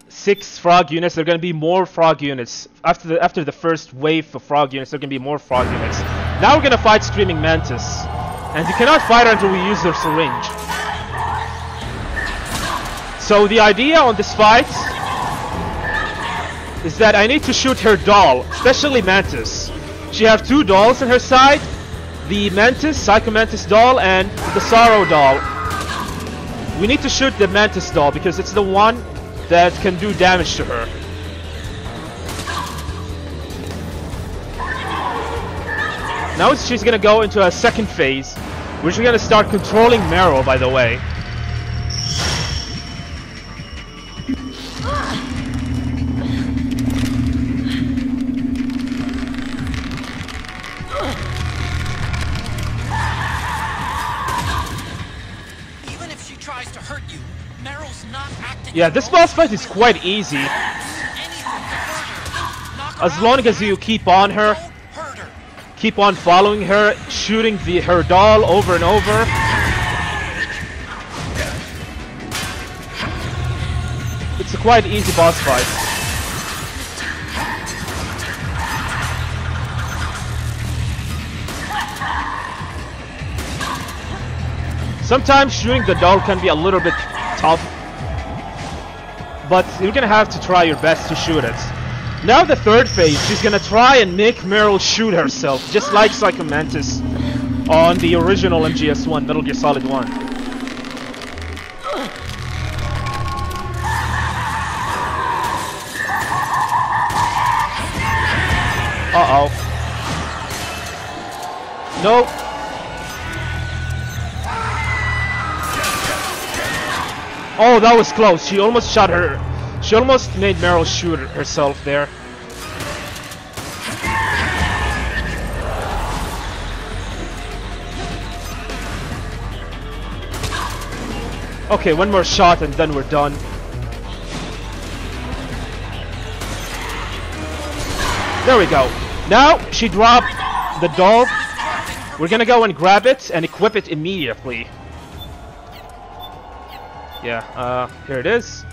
6 frog units, there are going to be more frog units. After the first wave of frog units, there are going to be more frog units. Now we're going to fight Screaming Mantis. And you cannot fight her until we use their syringe. So the idea on this fight is that I need to shoot her doll, especially Mantis. She have 2 dolls on her side, the Mantis, Psycho Mantis doll, and the Sorrow doll. We need to shoot the Mantis doll because it's the one that can do damage to her. Now she's gonna go into a second phase, which we're gonna start controlling Meryl, by the way. Yeah, this boss fight is quite easy. As long as you keep on her, keep on following her, shooting her doll over and over. It's a quite easy boss fight. Sometimes shooting the doll can be a little bit tough, but you're gonna have to try your best to shoot it. Now the third phase, she's gonna try and make Meryl shoot herself, just like Psycho Mantis on the original MGS1, Metal Gear Solid 1. Uh-oh. Nope. Oh, that was close. She almost shot her. She almost made Meryl shoot herself there. Okay, one more shot and then we're done. There we go. Now she dropped the doll. We're gonna go and grab it and equip it immediately. Yeah, here it is.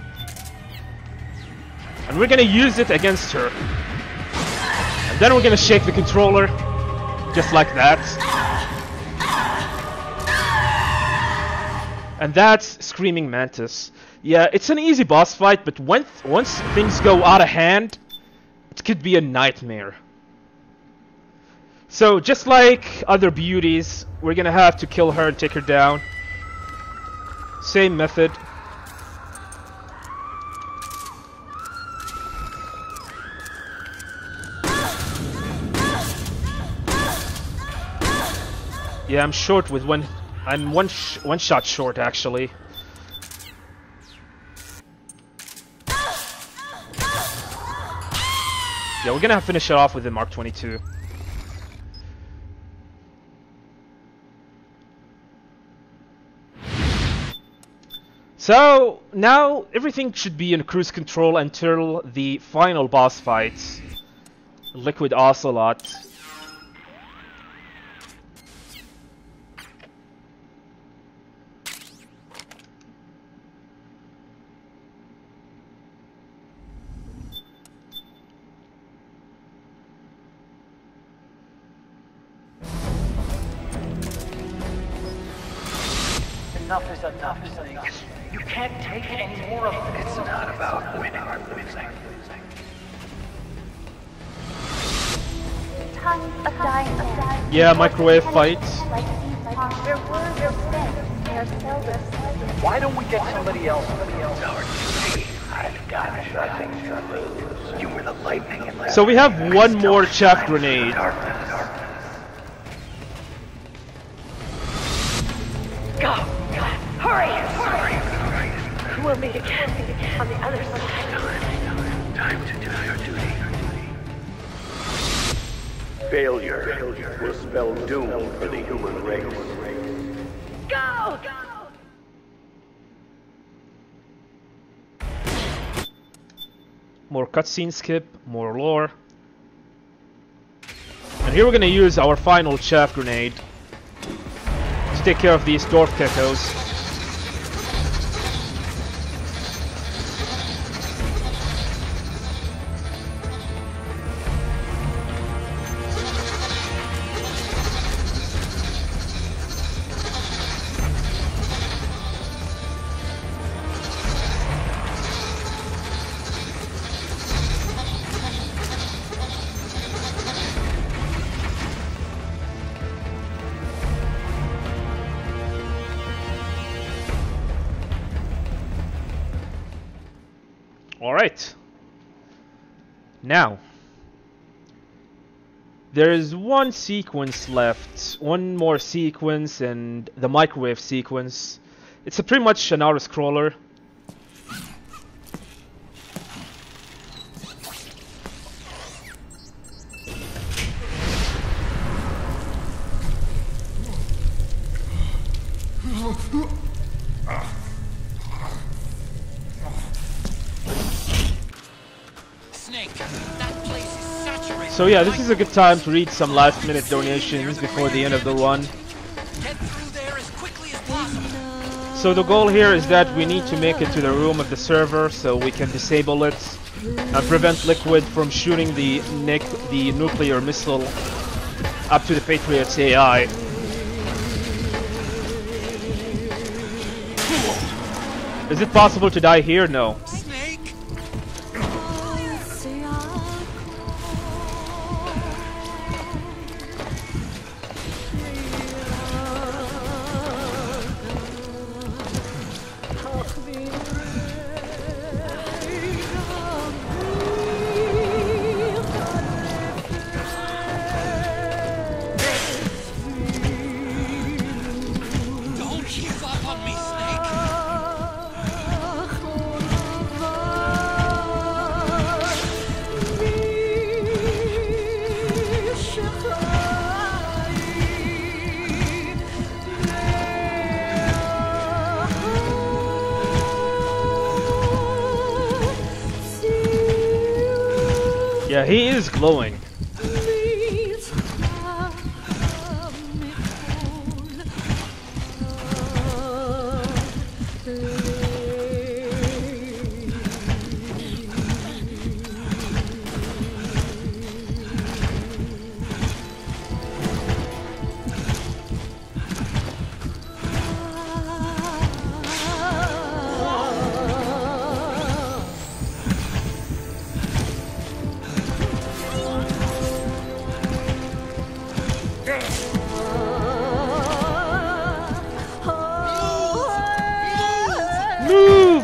And we're gonna use it against her. And then we're gonna shake the controller. Just like that. And that's Screaming Mantis. Yeah, it's an easy boss fight, but once things go out of hand, it could be a nightmare. So, just like other beauties, we're gonna have to kill her and take her down. Same method. Yeah, I'm short with one. I'm one shot short, actually. Yeah, we're gonna finish it off with the Mark 22. So now everything should be in cruise control until the final boss fight. liquid Ocelot. Enough is enough, Snake. You can't take any more of this. It's not about winning or losing. Tons of dying. Yeah, microwave fights. Why don't we get somebody else? I've got nothing to lose. You were the lightning in So we have one more chaff grenade. Go! Hurry! We'll meet again on the other side. Time to do your duty. Failure will spell doom for the human race. Go! More cutscene skip, more lore. And here we're gonna use our final chaff grenade to take care of these dwarf geckos. Alright. Now, there is one sequence left. One more sequence, and the microwave sequence. It's pretty much an auto-scroller. So yeah, this is a good time to read some last-minute donations before the end of the run. So the goal here is that we need to make it to the room of the server so we can disable it and prevent Liquid from shooting the nuclear missile up to the Patriot's AI. Is it possible to die here? No. Yeah, he is glowing.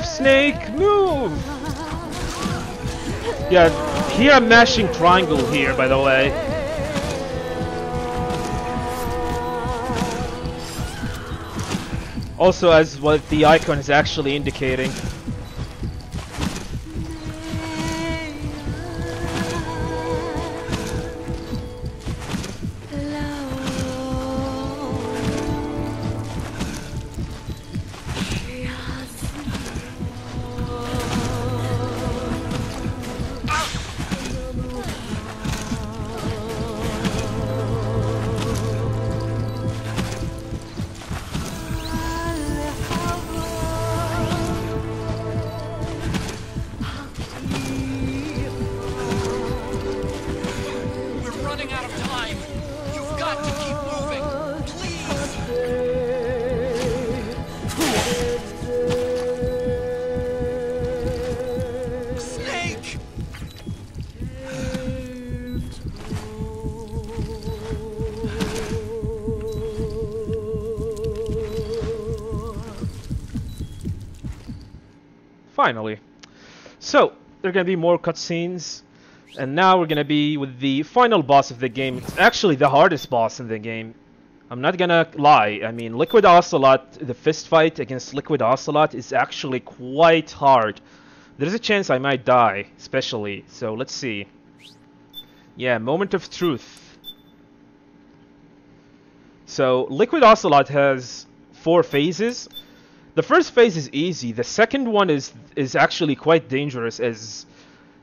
Snake, move! Yeah, here I'm mashing triangle here, by the way. Also, as what the icon is actually indicating. time. You've got to keep moving. Please. Snake! Finally. So, there are going to be more cutscenes, and now we're going to be with the final boss of the game. It's actually the hardest boss in the game. I'm not gonna lie, I mean, Liquid Ocelot, the fist fight against Liquid Ocelot is actually quite hard. There's a chance I might die, especially, so let's see. Yeah, moment of truth. So, Liquid Ocelot has 4 phases. The first phase is easy. The second one is actually quite dangerous, as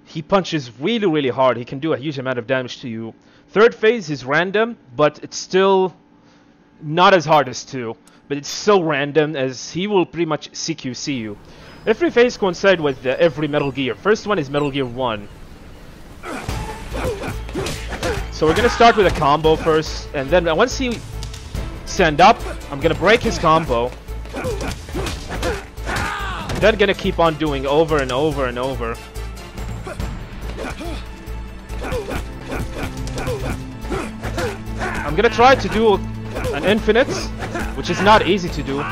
he punches really hard. He can do a huge amount of damage to you. Third phase is random, but it's still not as hard as 2. But it's so random, as he will pretty much CQC you. Every phase coincides with every Metal Gear. First one is Metal Gear 1. So we're gonna start with a combo first, and then once he stand up, I'm gonna break his combo. And then gonna keep on doing over and over and over. I'm gonna try to do an infinite, which is not easy to do.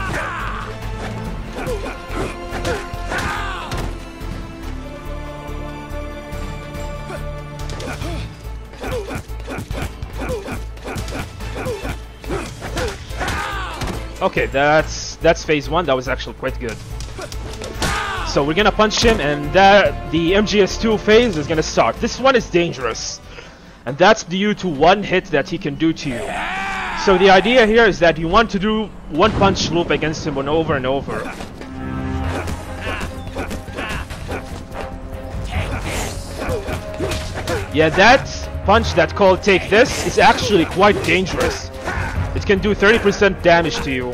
Okay, that's phase 1. That was actually quite good. So we're gonna punch him, and the MGS2 phase is gonna start. This one is dangerous, and that's due to one hit that he can do to you. So the idea here is that you want to do one punch loop against him over and over. Yeah, that punch that called Take This is actually quite dangerous. It can do 30% damage to you.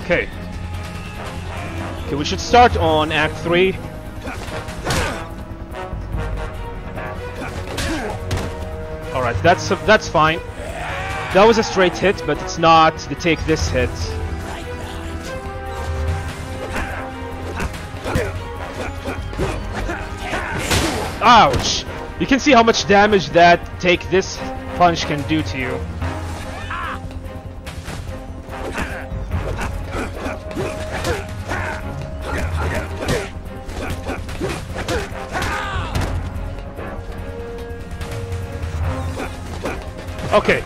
Okay. Okay, we should start on Act 3. Alright, that's fine. That was a straight hit, but it's not the Take This hit. Ouch! You can see how much damage that Take This punch can do to you. Okay,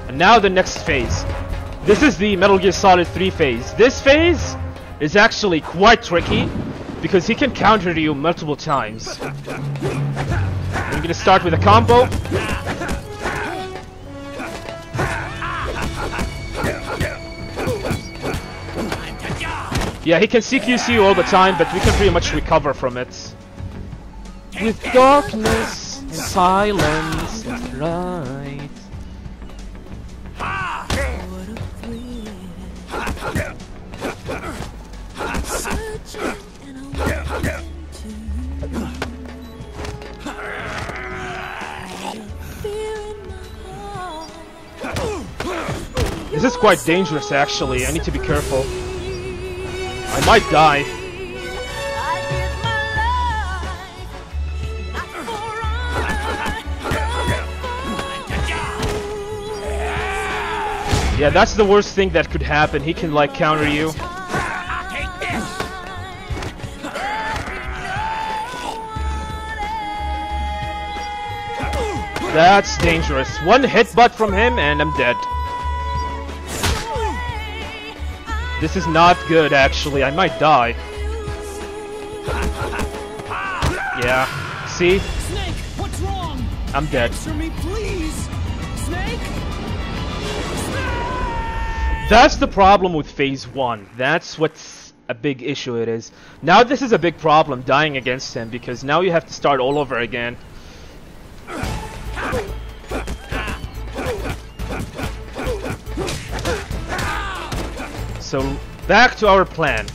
and now the next phase. This is the Metal Gear Solid 3 phase. This phase is actually quite tricky, because he can counter you multiple times. I'm gonna start with a combo. Yeah, he can CQC you all the time, but we can pretty much recover from it. With darkness and silence, that's right. This is quite dangerous, actually. I need to be careful. I might die. Yeah, that's the worst thing that could happen. He can, like, counter you. That's dangerous. One headbutt from him and I'm dead. This is not good, actually. I might die. Yeah. See? Snake, what's wrong? I'm dead. Answer me, please. Snake? That's the problem with phase 1. That's what's a big issue it is. Now this is a big problem, dying against him, because now you have to start all over again. So back to our plan.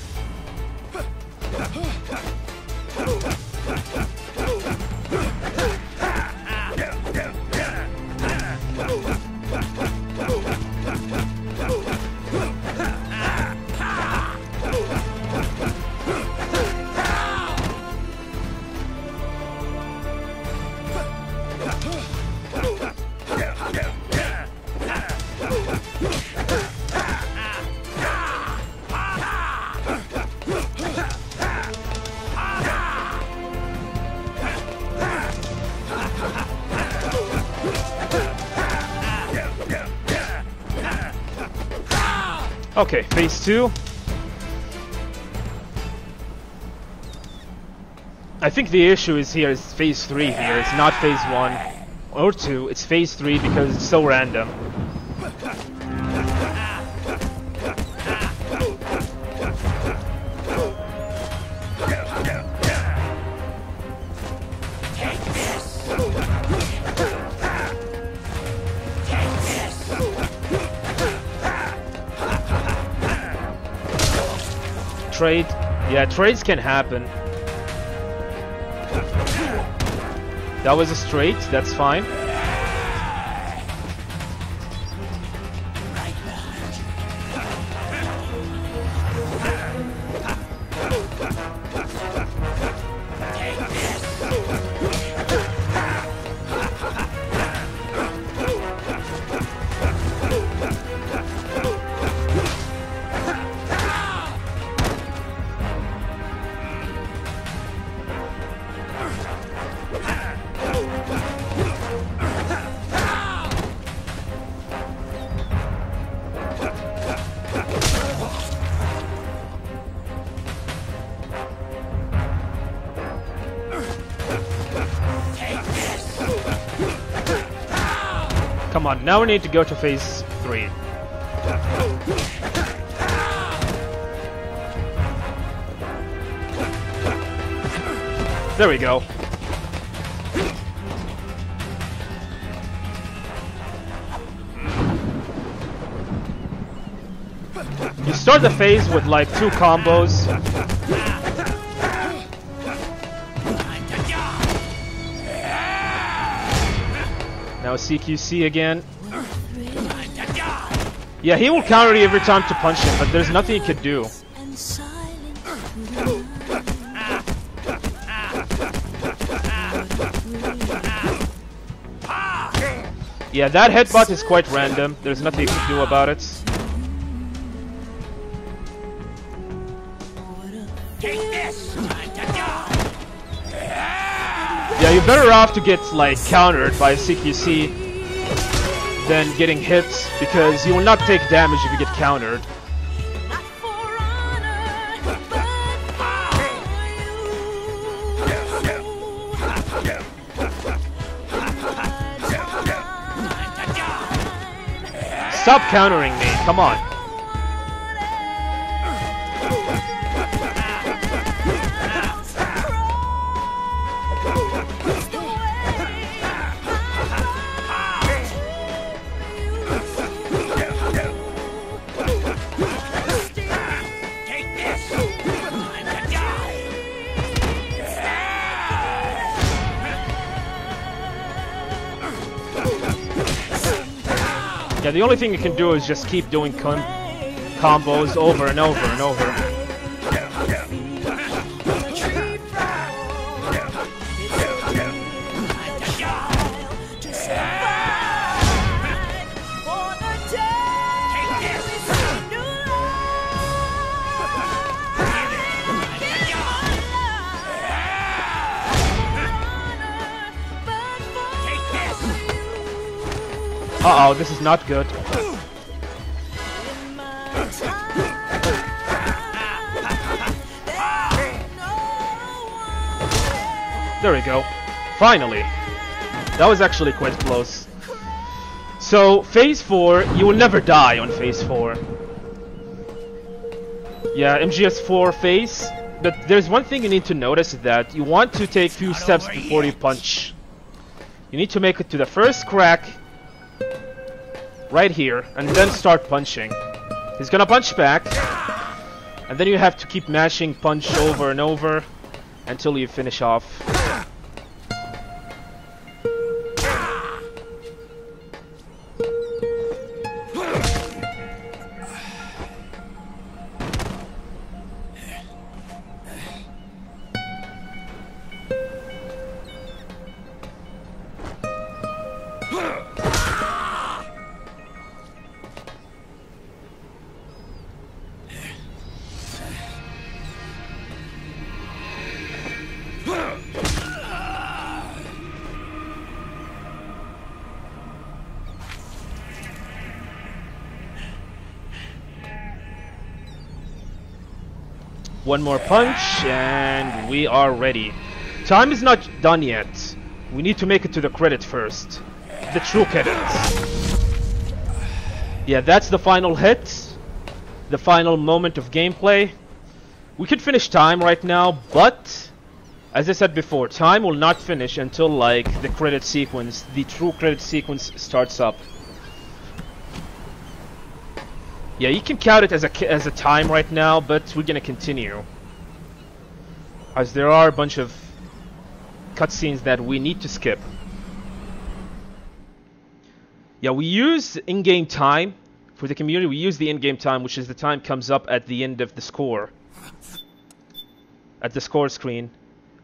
Okay, phase 2. I think the issue is here is phase 3 here. It's not phase 1 or 2. It's phase 3 because it's so random. Trade. Yeah, trades can happen. That was a straight, that's fine. Come on, now we need to go to phase 3. There we go. You start the phase with like 2 combos. Now CQC again. Yeah, he will counter you every time to punch him, but there's nothing he could do. Yeah, that headbutt is quite random. There's nothing you can do about it. Yeah, you're better off to get like countered by CQC than getting hit, because you will not take damage if you get countered. Stop countering me, come on. Yeah, the only thing you can do is just keep doing combos over and over and over. Uh-oh, this is not good. There we go. Finally. That was actually quite close. So, phase 4, you will never die on phase 4. Yeah, MGS4 phase. But there's one thing you need to notice, is that you want to take few steps before you punch. You need to make it to the first crack right here, and then start punching. He's gonna punch back, and then you have to keep mashing punch over and over until you finish off. One more punch, and we are ready. Time is not done yet. We need to make it to the credit first. The true credits. Yeah, that's the final hit. The final moment of gameplay. We could finish time right now, but as I said before, time will not finish until like the credit sequence, the true credit sequence starts up. Yeah, you can count it as a time right now, but we're gonna continue, as there are a bunch of cutscenes that we need to skip. Yeah, we use in-game time for the community. We use the in-game time, which is the time comes up at the end of the score, at the score screen.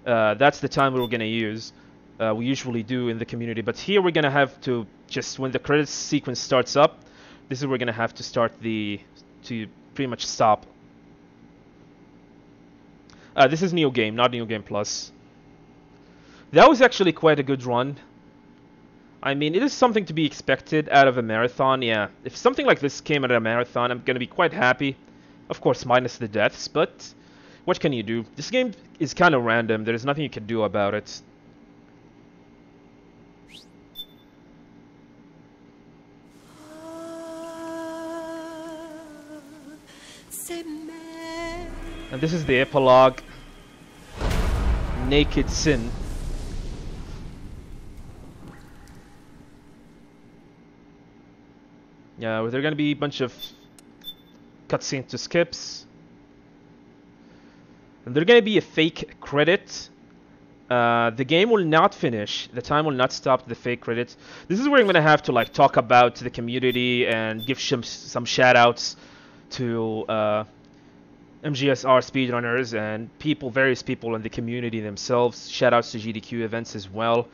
That's the time we're gonna use. We usually do in the community, but here we're gonna have to just when the credits sequence starts up. This is where we're gonna have to start to pretty much stop. This is Neo Game, not Neo Game Plus. That was actually quite a good run. I mean, it is something to be expected out of a marathon. Yeah, if something like this came out of a marathon, I'm gonna be quite happy. Of course, minus the deaths, but what can you do? This game is kind of random. There is nothing you can do about it. And this is the epilogue. Naked Sin. Yeah, there are gonna be a bunch of cutscenes to skips. And there's gonna be a fake credit. The game will not finish. The time will not stop the fake credits. This is where I'm gonna have to like talk about the community and give some shout outs to MGSR speedrunners and various people in the community themselves. Shoutouts to GDQ events as well.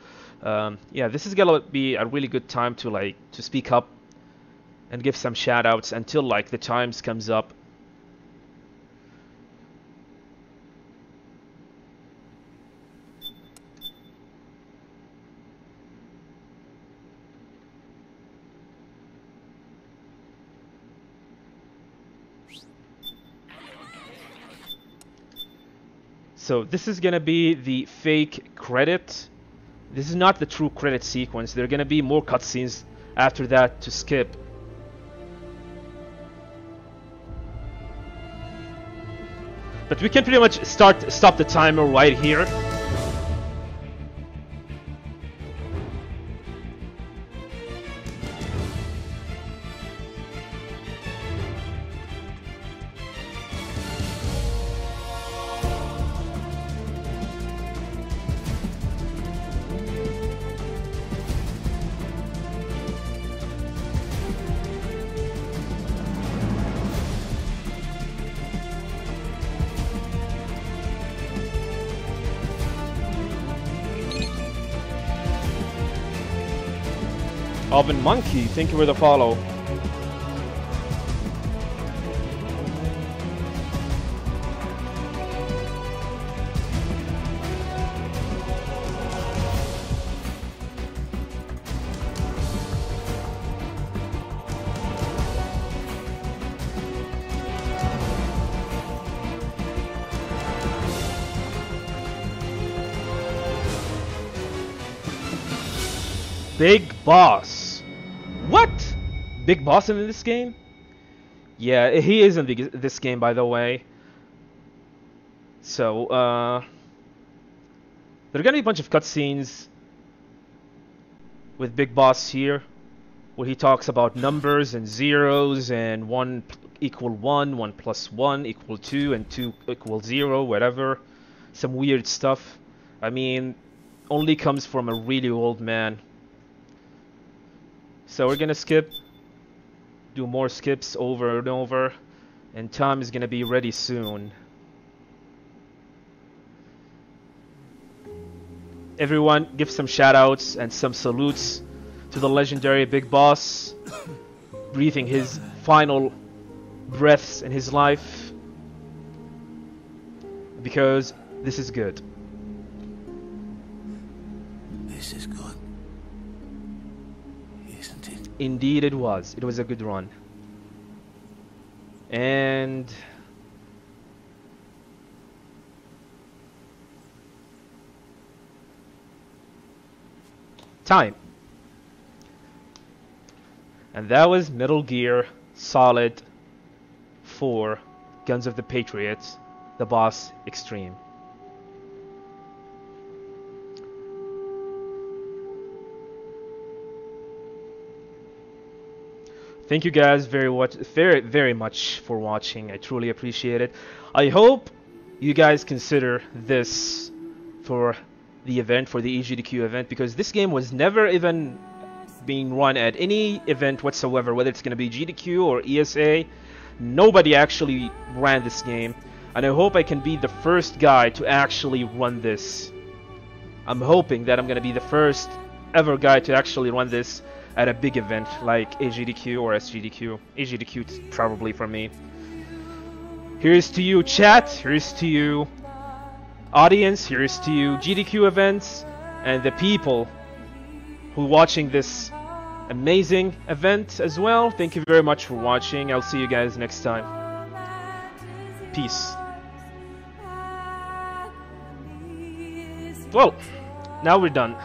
Yeah, this is gonna be a really good time to speak up and give some shoutouts until like the times comes up. So this is gonna be the fake credit. This is not the true credit sequence. There are gonna be more cutscenes after that to skip. But we can pretty much stop the timer right here. Alvin Monkey, thank you for the follow. Big Boss. What? Big Boss in this game? Yeah, he is in this game, by the way. So, there are gonna be a bunch of cutscenes with Big Boss here, where he talks about numbers and zeros and equal 1, 1 plus 1 equal 2, and 2 equal 0, whatever. Some weird stuff. I mean, only comes from a really old man. So we're gonna skip, do more skips over and over, and Tom is gonna be ready soon. Everyone, give some shoutouts and some salutes to the legendary Big Boss, breathing his final breaths in his life, because this is good. This is good, isn't it? Indeed it was. It was a good run. And time. And that was Metal Gear Solid 4 Guns of the Patriot, the Boss Extreme. Thank you guys very much for watching. I truly appreciate it. I hope you guys consider this for the event, for the EGDQ event, because this game was never even being run at any event whatsoever, whether it's going to be GDQ or ESA. Nobody actually ran this game, and I hope I can be the first guy to actually run this. I'm hoping that I'm going to be the first ever guy to actually run this at a big event like AGDQ or SGDQ. AGDQ probably for me. Here's to you, chat. Here's to you, audience. Here's to you, GDQ events, and the people who are watching this amazing event as well. Thank you very much for watching. I'll see you guys next time. Peace. Well, now we're done.